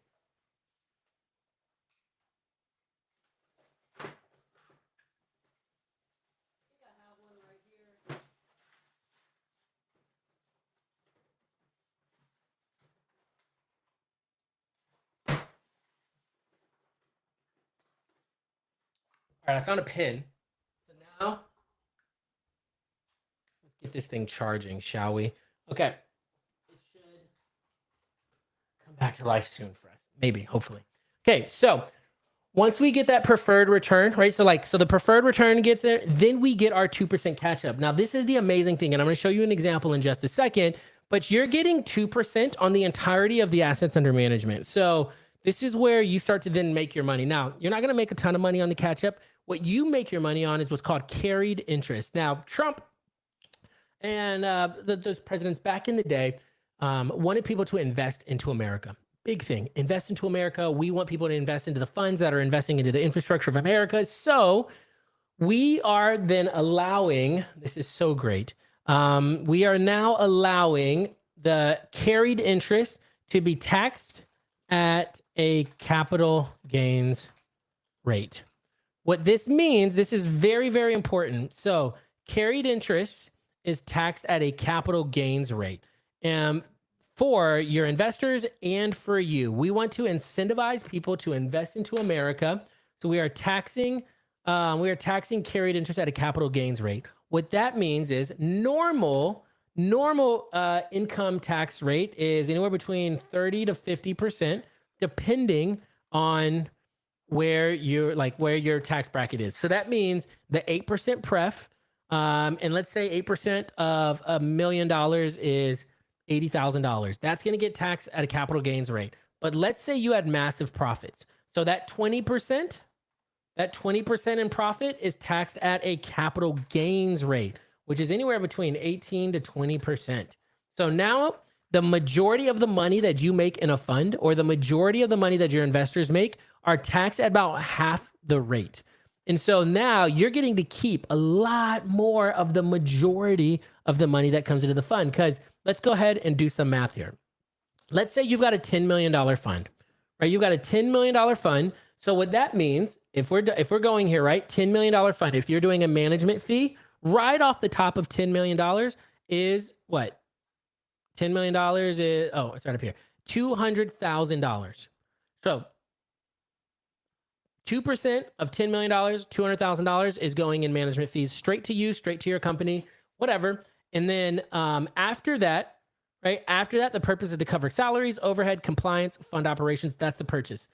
All right, I found a pin. So now, let's get this thing charging, shall we? Okay. It should come back to life soon for us. Maybe, hopefully. Okay, so once we get that preferred return, right? So the preferred return gets there, then we get our 2% catch up. Now, this is the amazing thing, and I'm going to show you an example in just a second, but you're getting 2% on the entirety of the assets under management. So this is where you start to then make your money. Now, you're not going to make a ton of money on the catch up. What you make your money on is what's called carried interest. Now, Trump and those presidents back in the day wanted people to invest into America. Big thing, invest into America. We want people to invest into the funds that are investing into the infrastructure of America. So we are then allowing, this is so great, we are now allowing the carried interest to be taxed at a capital gains rate. What this means, this is very, very important. So carried interest is taxed at a capital gains rate. For your investors and for you, we want to incentivize people to invest into America. So we are taxing carried interest at a capital gains rate. What that means is normal income tax rate is anywhere between 30 to 50%, depending on where your tax bracket is. So that means the 8% pref, and let's say 8% of $1 million is $80,000. That's going to get taxed at a capital gains rate. But let's say you had massive profits. So that 20% in profit is taxed at a capital gains rate, which is anywhere between 18 to 20%. So now the majority of the money that you make in a fund or the majority of the money that your investors make are taxed at about half the rate. And so now you're getting to keep a lot more of the majority of the money that comes into the fund. Because let's go ahead and do some math here. Let's say you've got a $10 million fund, right? You've got a $10 million fund. So what that means, if we're going here, right, $10 million fund, if you're doing a management fee, right off the top of $10 million is what? $10 million is, oh, it's right up here, $200,000. So 2% of $10 million, $200,000 is going in management fees straight to you, straight to your company, whatever. And then after that, right? After that, the purpose is to cover salaries, overhead, compliance, fund operations. That's the purchase.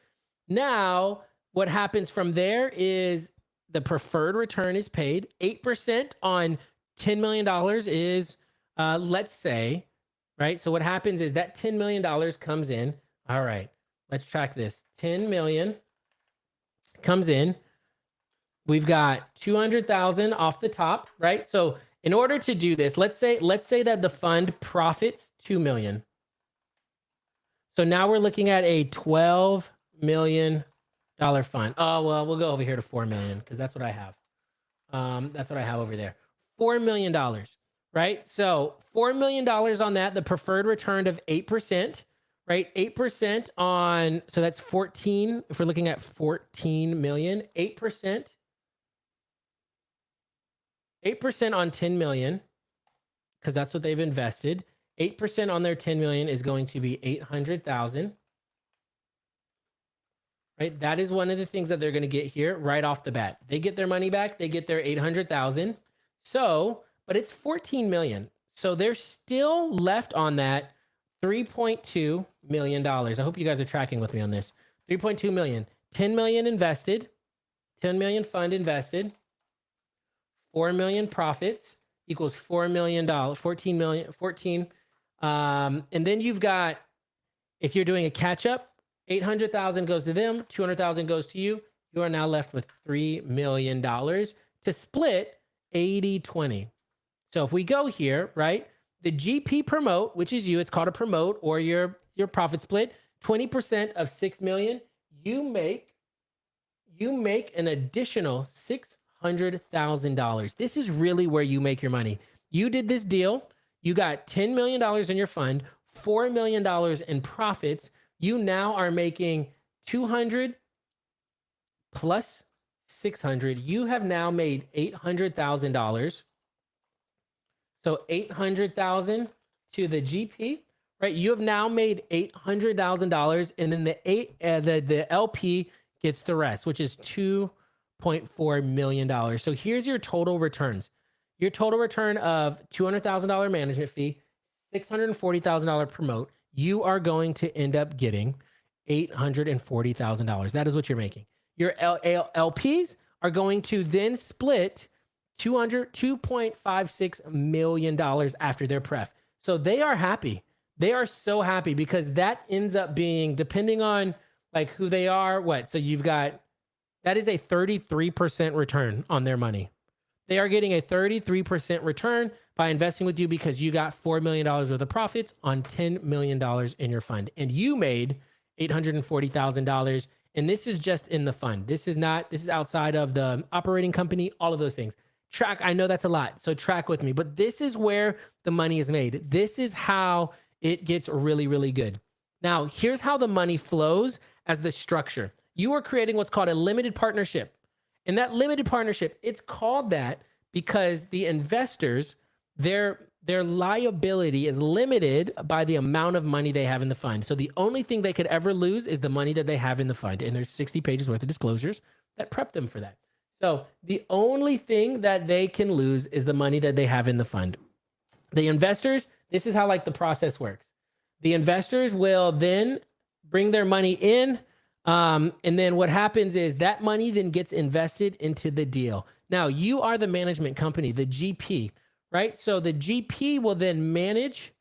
Now, what happens from there is the preferred return is paid. 8% on $10 million is, let's say, right? So what happens is that $10 million comes in. All right, let's track this. 10 million comes in. We've got 200,000 off the top, right? So in order to do this, let's say that the fund profits 2 million. So now we're looking at a $12 million fund. Oh, well, we'll go over here to 4 million because that's what I have. That's what I have over there. $4 million, right? So $4 million on that, the preferred return of 8%, right? 8% on, so that's 14. If we're looking at 14 million, 8% on 10 million, because that's what they've invested. 8% on their 10 million is going to be 800,000. Right? That is one of the things that they're going to get here right off the bat. They get their money back. They get their 800,000. So, but it's 14 million. So they're still left on that $3.2 million. I hope you guys are tracking with me on this. 3.2 million. 10 million invested. 10 million fund invested. 4 million profits equals $4 million. 14 million. 14. And then you've got, if you're doing a catch up, 800,000 goes to them, 200,000 goes to you. You are now left with $3 million to split 80-20. So if we go here, right, the GP promote, which is you, it's called a promote or your profit split, 20% of 6 million, you make an additional $600,000. This is really where you make your money. You did this deal, you got $10 million in your fund, $4 million in profits. You now are making 200 plus 600. You have now made $800,000. So 800,000 to the GP, right? You have now made $800,000, and then the LP gets the rest, which is $2.4 million. So here's your total returns. Your total return of $200,000 management fee, $640,000 promote. You are going to end up getting $840,000. That is what you're making. Your LPs are going to then split $2.56 million after their pref. So they are happy. They are so happy because that ends up being, depending on like who they are, what? So you've got, that is a 33% return on their money. They are getting a 33% return by investing with you because you got $4 million worth of profits on $10 million in your fund. And you made $840,000. And this is just in the fund. This is outside of the operating company, all of those things. Track, I know that's a lot, so track with me. But this is where the money is made. This is how it gets really, really good. Now, here's how the money flows as the structure. You are creating what's called a limited partnership. And that limited partnership, it's called that because the investors, their liability is limited by the amount of money they have in the fund. So the only thing they could ever lose is the money that they have in the fund. And there's 60 pages worth of disclosures that prep them for that. So the only thing that they can lose is the money that they have in the fund. The investors, this is how like the process works. The investors will then bring their money in. And then what happens is that money then gets invested into the deal. Now you are the management company, the GP, right? So the GP will then manage,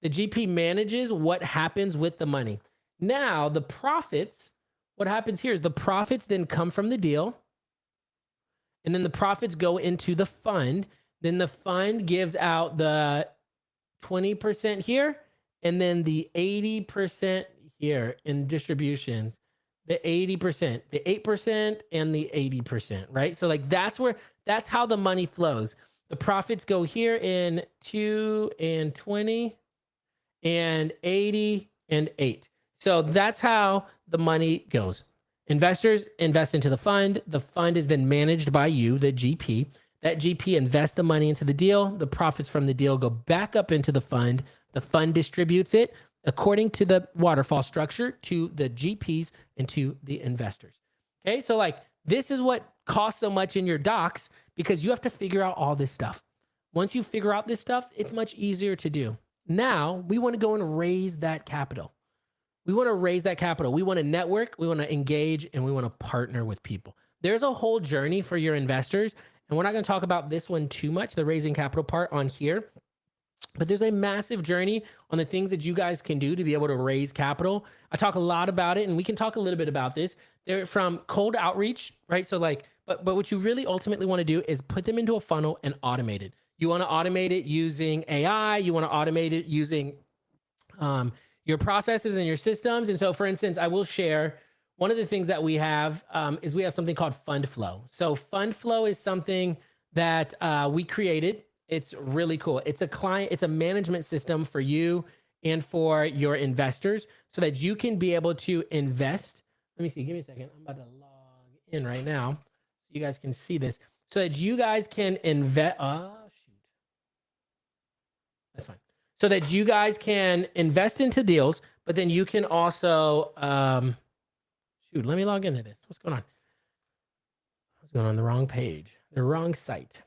the GP manages what happens with the money. Now the profits, what happens here is the profits then come from the deal. And then the profits go into the fund. Then the fund gives out the 20% here and then the 80% here in distributions. the 80%, the 8%, and the 80%, right? So like that's how the money flows. The profits go here in 2 and 20 and 80 and 8. So that's how the money goes. Investors invest into the fund. The fund is then managed by you, the GP. That GP invests the money into the deal. The profits from the deal go back up into the fund. The fund distributes it according to the waterfall structure to the GPs and to the investors. Okay, so like this is what costs so much in your docs because you have to figure out all this stuff. Once you figure out this stuff, it's much easier to do. Now we want to go and raise that capital. We want to raise that capital. We want to network, we want to engage, and we want to partner with people. There's a whole journey for your investors, and we're not going to talk about this one too much, the raising capital part on here, but there's a massive journey on the things that you guys can do to be able to raise capital. I talk a lot about it, and we can talk a little bit about this. They're from cold outreach, right? So like, but what you really ultimately want to do is put them into a funnel and automate it. You want to automate it using AI. You want to automate it using your processes and your systems. And so, for instance, I will share one of the things that we have is we have something called Fund Flow. So Fund Flow is something that we created. It's really cool. It's a management system for you and for your investors so that you can be able to invest. Let me see, give me a second. I'm about to log in right now so you guys can see this so that you guys can invest. That's fine. So that you guys can invest into deals, but then you can also, let me log into this. What's going on? What's going on? The wrong page, the wrong site.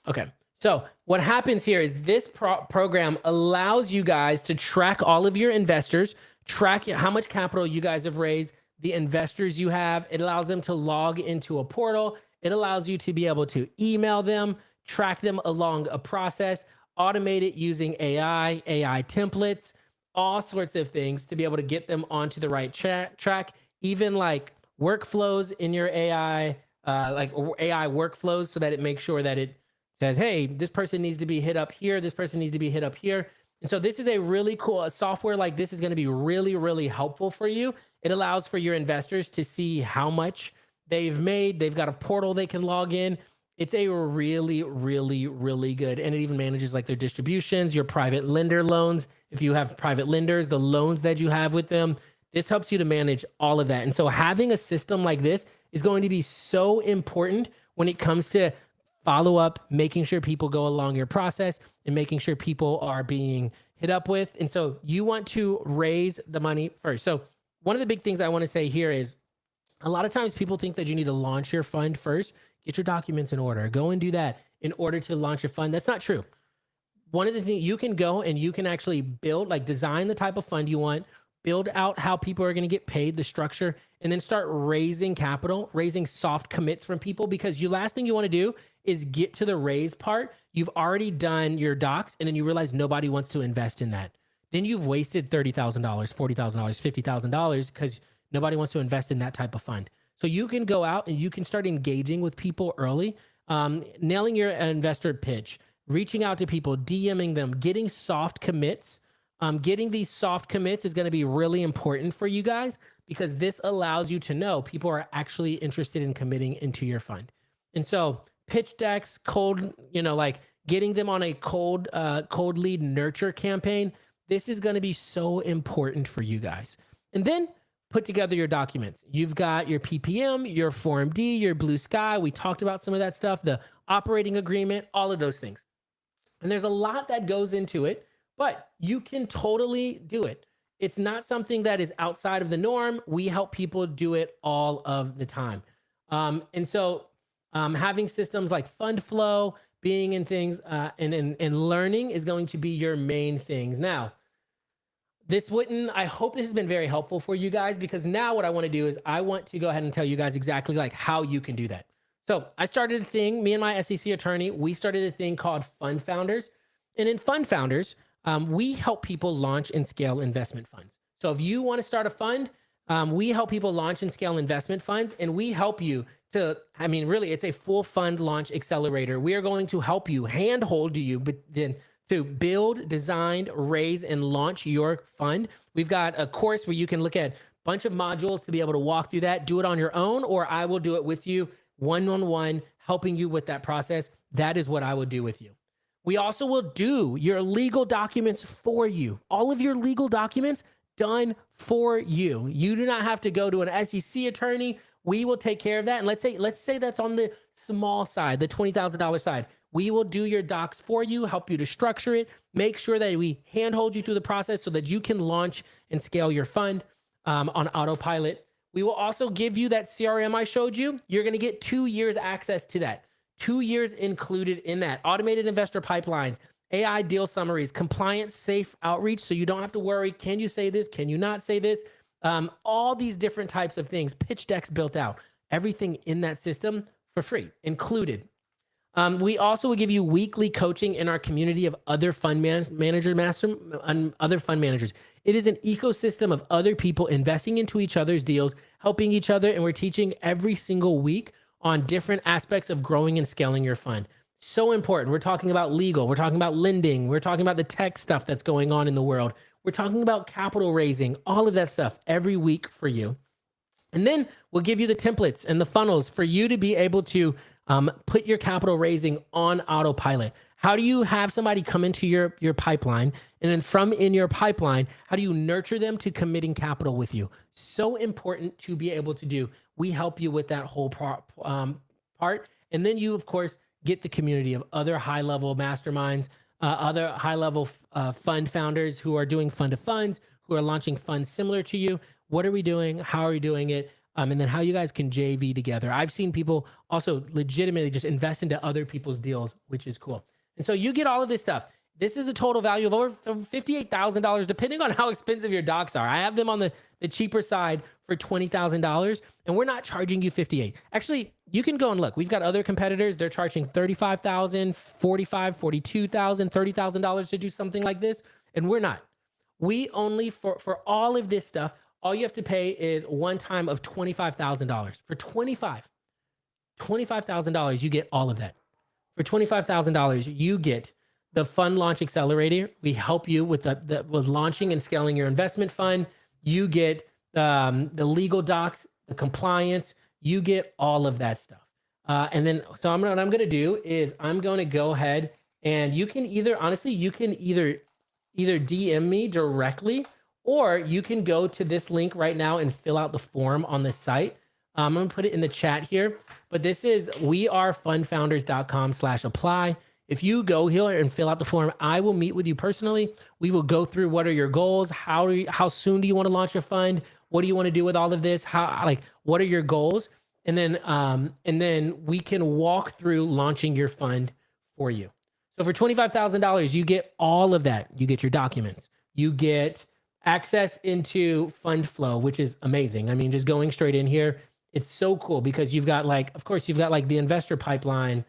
Okay. So what happens here is this program allows you guys to track all of your investors, track how much capital you guys have raised, the investors you have. It allows them to log into a portal. It allows you to be able to email them, track them along a process, automate it using AI templates, all sorts of things to be able to get them onto the right track, even like workflows in your AI, like AI workflows so that it makes sure that it says, hey, this person needs to be hit up here. This person needs to be hit up here. And so this is a really cool software like this is going to be really, really helpful for you. It allows for your investors to see how much they've made. They've got a portal they can log in. It's a really, really, really good. And it even manages like their distributions, your private lender loans. If you have private lenders, the loans that you have with them, this helps you to manage all of that. And so having a system like this is going to be so important when it comes to follow up, making sure people go along your process and making sure people are being hit up with. And so you want to raise the money first. So one of the big things I want to say here is a lot of times people think that you need to launch your fund first. Get your documents in order. Go and do that in order to launch a fund. That's not true. One of the things you can go and you can actually build, like design the type of fund you want, build out how people are going to get paid, the structure, and then start raising capital, raising soft commits from people, because your last thing you want to do is get to the raise part. You've already done your docs and then you realize nobody wants to invest in that. Then you've wasted $30,000, $40,000, $50,000 because nobody wants to invest in that type of fund. So you can go out and you can start engaging with people early, nailing your investor pitch, reaching out to people, DMing them, getting soft commits. Getting these soft commits is going to be really important for you guys because this allows you to know people are actually interested in committing into your fund. And so pitch decks, cold, like getting them on a cold lead nurture campaign. This is going to be so important for you guys. And then put together your documents. You've got your PPM, your Form D, your Blue Sky. We talked about some of that stuff, the operating agreement, all of those things. And there's a lot that goes into it, but you can totally do it. It's not something that is outside of the norm. We help people do it all of the time. And so having systems like Fund Flow, being in things and learning is going to be your main things. Now, I hope this has been very helpful for you guys, because now what I want to do is I want to go ahead and tell you guys exactly like how you can do that. So I started a thing, me and my SEC attorney, we started a thing called Fund Founders. And in Fund Founders, we help people launch and scale investment funds. So if you want to start a fund, we help people launch and scale investment funds, and we help you to, really, it's a full fund launch accelerator. We are going to help you, handhold you, but then to build, design, raise, and launch your fund. We've got a course where you can look at bunch of modules to be able to walk through that, do it on your own, or I will do it with you one-on-one, helping you with that process. That is what I would do with you. We also will do your legal documents for you. All of your legal documents done for you. You do not have to go to an SEC attorney. We will take care of that. And let's say that's on the small side, the $20,000 side. We will do your docs for you, help you to structure it, make sure that we handhold you through the process so that you can launch and scale your fund on autopilot. We will also give you that CRM I showed you. You're going to get 2 years access to that. 2 years included in that. Automated investor pipelines, AI deal summaries, compliance safe outreach. So you don't have to worry. Can you say this? Can you not say this? All these different types of things, pitch decks built out, everything in that system for free included. We also will give you weekly coaching in our community of other fund managers. It is an ecosystem of other people investing into each other's deals, helping each other, and we're teaching every single week on different aspects of growing and scaling your fund. So important. We're talking about legal. We're talking about lending. We're talking about the tech stuff that's going on in the world. We're talking about capital raising, all of that stuff every week for you. And then we'll give you the templates and the funnels for you to be able to put your capital raising on autopilot. How do you have somebody come into your pipeline? And then from in your pipeline, how do you nurture them to committing capital with you? So important to be able to do. We help you with that whole part. And then you, of course, get the community of other high-level masterminds, other high-level fund founders who are doing fund of funds, who are launching funds similar to you. What are we doing? How are we doing it? And then how you guys can JV together. I've seen people also legitimately just invest into other people's deals, which is cool. And so you get all of this stuff. This is the total value of over $58,000, depending on how expensive your docs are. I have them on the cheaper side for $20,000, and we're not charging you $58,000. Actually, you can go and look. We've got other competitors. They're charging $35,000, $45,000, $42,000, $30,000 to do something like this, and we're not. We only, for all of this stuff, all you have to pay is one time of $25,000. For $25,000, you get all of that. For $25,000, you get the Fund Launch Accelerator. We help you with with launching and scaling your investment fund. You get the legal docs, the compliance. You get all of that stuff. And then, so what I'm going to do is I'm going to go ahead and you can either, honestly, you can either DM me directly, or you can go to this link right now and fill out the form on the site. I'm going to put it in the chat here, but this is wearefundfounders.com/apply. If you go here and fill out the form, I will meet with you personally. We will go through what are your goals, how soon do you want to launch your fund, what do you want to do with all of this, what are your goals, and then we can walk through launching your fund for you. So for $25,000, you get all of that. You get your documents, you get access into fund flow, which is amazing. I mean, just going straight in here, it's so cool because you've got of course, you've got the investor pipeline.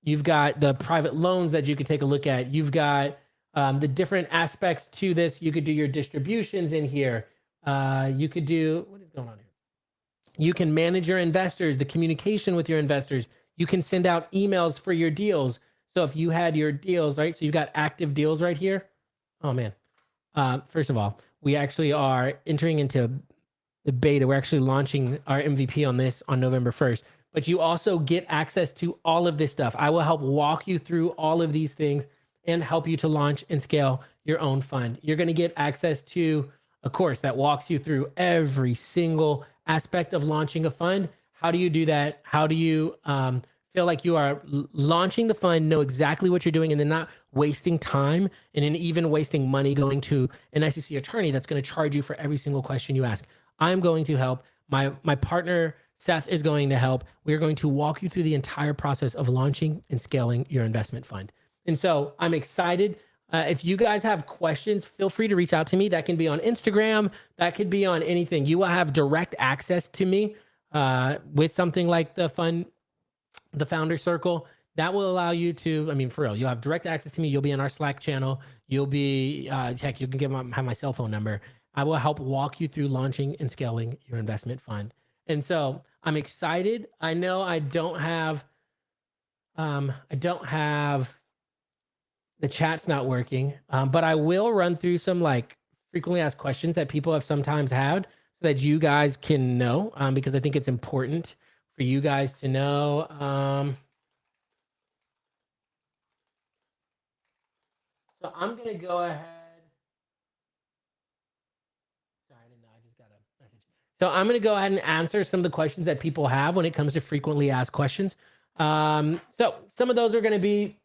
You've got the private loans that you could take a look at. You've got the different aspects to this. You could do your distributions in here. You could do, what is going on here? You can manage your investors, the communication with your investors. You can send out emails for your deals. So if you had your deals, right? So you've got active deals right here. Oh man. First of all, we actually are entering into the beta. We're actually launching our MVP on this on November 1st. But you also get access to all of this stuff. I will help walk you through all of these things and help you to launch and scale your own fund. You're going to get access to a course that walks you through every single aspect of launching a fund. How do you do that? How do you feel like you are launching the fund, know exactly what you're doing, and then not wasting time and then even wasting money going to an SEC attorney that's going to charge you for every single question you ask? I'm going to help. My partner, Seth, is going to help. We're going to walk you through the entire process of launching and scaling your investment fund. And so I'm excited. If you guys have questions, feel free to reach out to me. That can be on Instagram. That could be on anything. You will have direct access to me with something like the Founder Circle. That will allow you to, I mean, for real, you'll have direct access to me. You'll be in our Slack channel. You'll be, heck, you can have my cell phone number. I will help walk you through launching and scaling your investment fund. And so I'm excited. I know I don't have the chat's not working, but I will run through some frequently asked questions that people have sometimes had. so that you guys can know, because I think it's important for you guys to know. So I'm going to go ahead. Sorry, I didn't know. I just got a message. So I'm going to go ahead and answer some of the questions that people have when it comes to frequently asked questions. So some of those are going to be,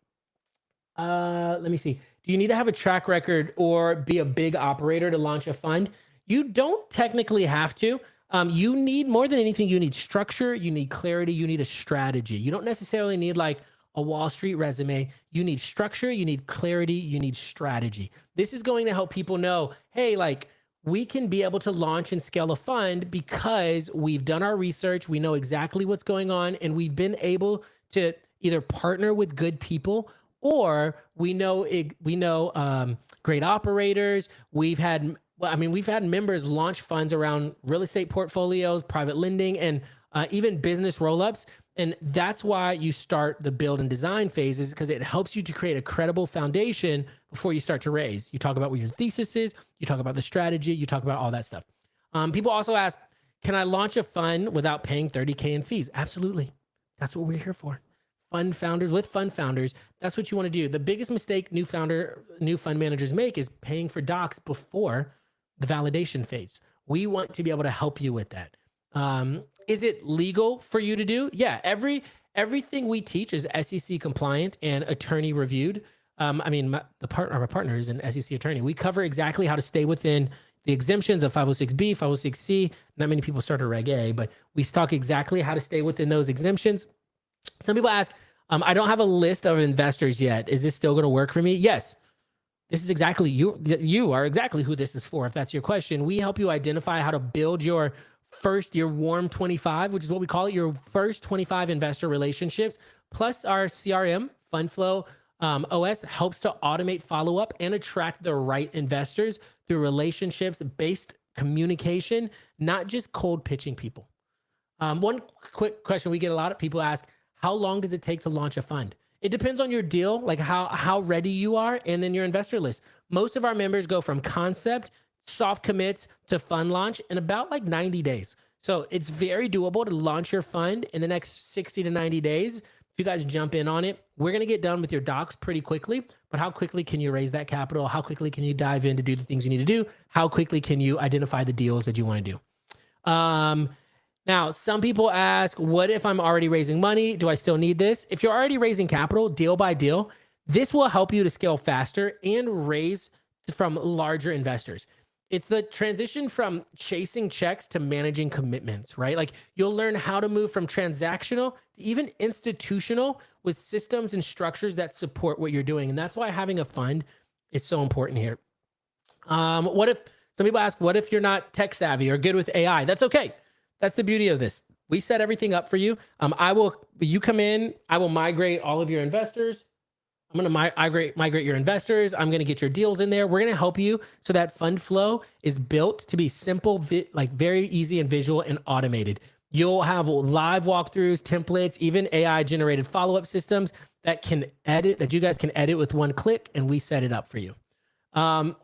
let me see. Do you need to have a track record or be a big operator to launch a fund? You don't technically have to. You need, more than anything, you need structure, you need clarity, you need a strategy. You don't necessarily need like a Wall Street resume. You need structure, you need clarity, you need strategy. This is going to help people know, hey, like we can be able to launch and scale a fund because we've done our research, we know exactly what's going on, and we've been able to either partner with good people, or we know great operators. We've had members launch funds around real estate portfolios, private lending, and even business roll-ups. And that's why you start the build and design phases, because it helps you to create a credible foundation before you start to raise. You talk about what your thesis is, you talk about the strategy, you talk about all that stuff. People also ask, can I launch a fund without paying $30K in fees? Absolutely. That's what we're here for. Fund founders with fund founders, that's what you want to do. The biggest mistake new fund managers make is paying for docs before the validation phase. We want to be able to help you with that. Is it legal for you to do? Yeah, everything we teach is SEC compliant and attorney reviewed. My partner is an SEC attorney. We cover exactly how to stay within the exemptions of 506B, 506C. Not many people start a Reg A, but we talk exactly how to stay within those exemptions. Some people ask, I don't have a list of investors yet. Is this still going to work for me? Yes. This is exactly, you are exactly who this is for, if that's your question. We help you identify how to build your warm 25, which is what we call it, your first 25 investor relationships. Plus our CRM, FundFlow OS, helps to automate follow-up and attract the right investors through relationships-based communication, not just cold pitching people. One quick question we get a lot of people ask, how long does it take to launch a fund? It depends on your deal, like how ready you are, and then your investor list. Most of our members go from concept, soft commits to fund launch in about like 90 days. So it's very doable to launch your fund in the next 60 to 90 days. If you guys jump in on it, we're going to get done with your docs pretty quickly. But how quickly can you raise that capital? How quickly can you dive in to do the things you need to do? How quickly can you identify the deals that you want to do? Now, some people ask, what if I'm already raising money? Do I still need this? If you're already raising capital deal by deal, this will help you to scale faster and raise from larger investors. It's the transition from chasing checks to managing commitments, right? Like you'll learn how to move from transactional to even institutional with systems and structures that support what you're doing. And that's why having a fund is so important here. What if some people ask, what if you're not tech savvy or good with AI? That's okay. That's the beauty of this. We set everything up for you. You come in, I will migrate all of your investors. I'm going to migrate your investors. I'm going to get your deals in there. We're going to help you so that fund flow is built to be simple, like very easy and visual and automated. You'll have live walkthroughs, templates, even AI generated follow-up systems that you guys can edit with one click, and we set it up for you. Now,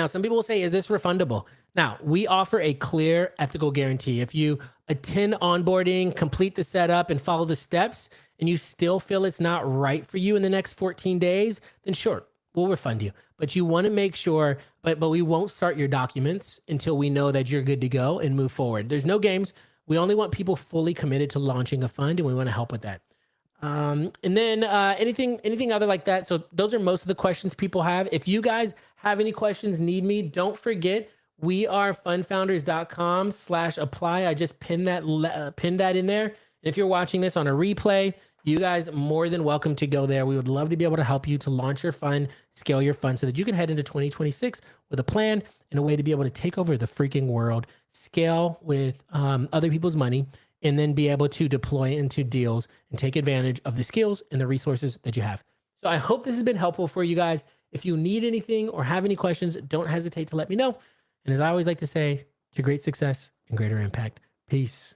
some people will say, is this refundable? Now, we offer a clear ethical guarantee. If you attend onboarding, complete the setup, and follow the steps, and you still feel it's not right for you in the next 14 days, then sure, we'll refund you. But you want to make sure, but we won't start your documents until we know that you're good to go and move forward. There's no games. We only want people fully committed to launching a fund, and we want to help with that. And then anything other like that. So those are most of the questions people have. If you guys have any questions, need me, don't forget, we are fundfounders.com/apply. I just pinned that in there. And if you're watching this on a replay, you guys are more than welcome to go there. We would love to be able to help you to launch your fund, scale your fund so that you can head into 2026 with a plan and a way to be able to take over the freaking world, scale with other people's money, and then be able to deploy into deals and take advantage of the skills and the resources that you have. So I hope this has been helpful for you guys. If you need anything or have any questions, don't hesitate to let me know. And as I always like to say, to great success and greater impact. Peace.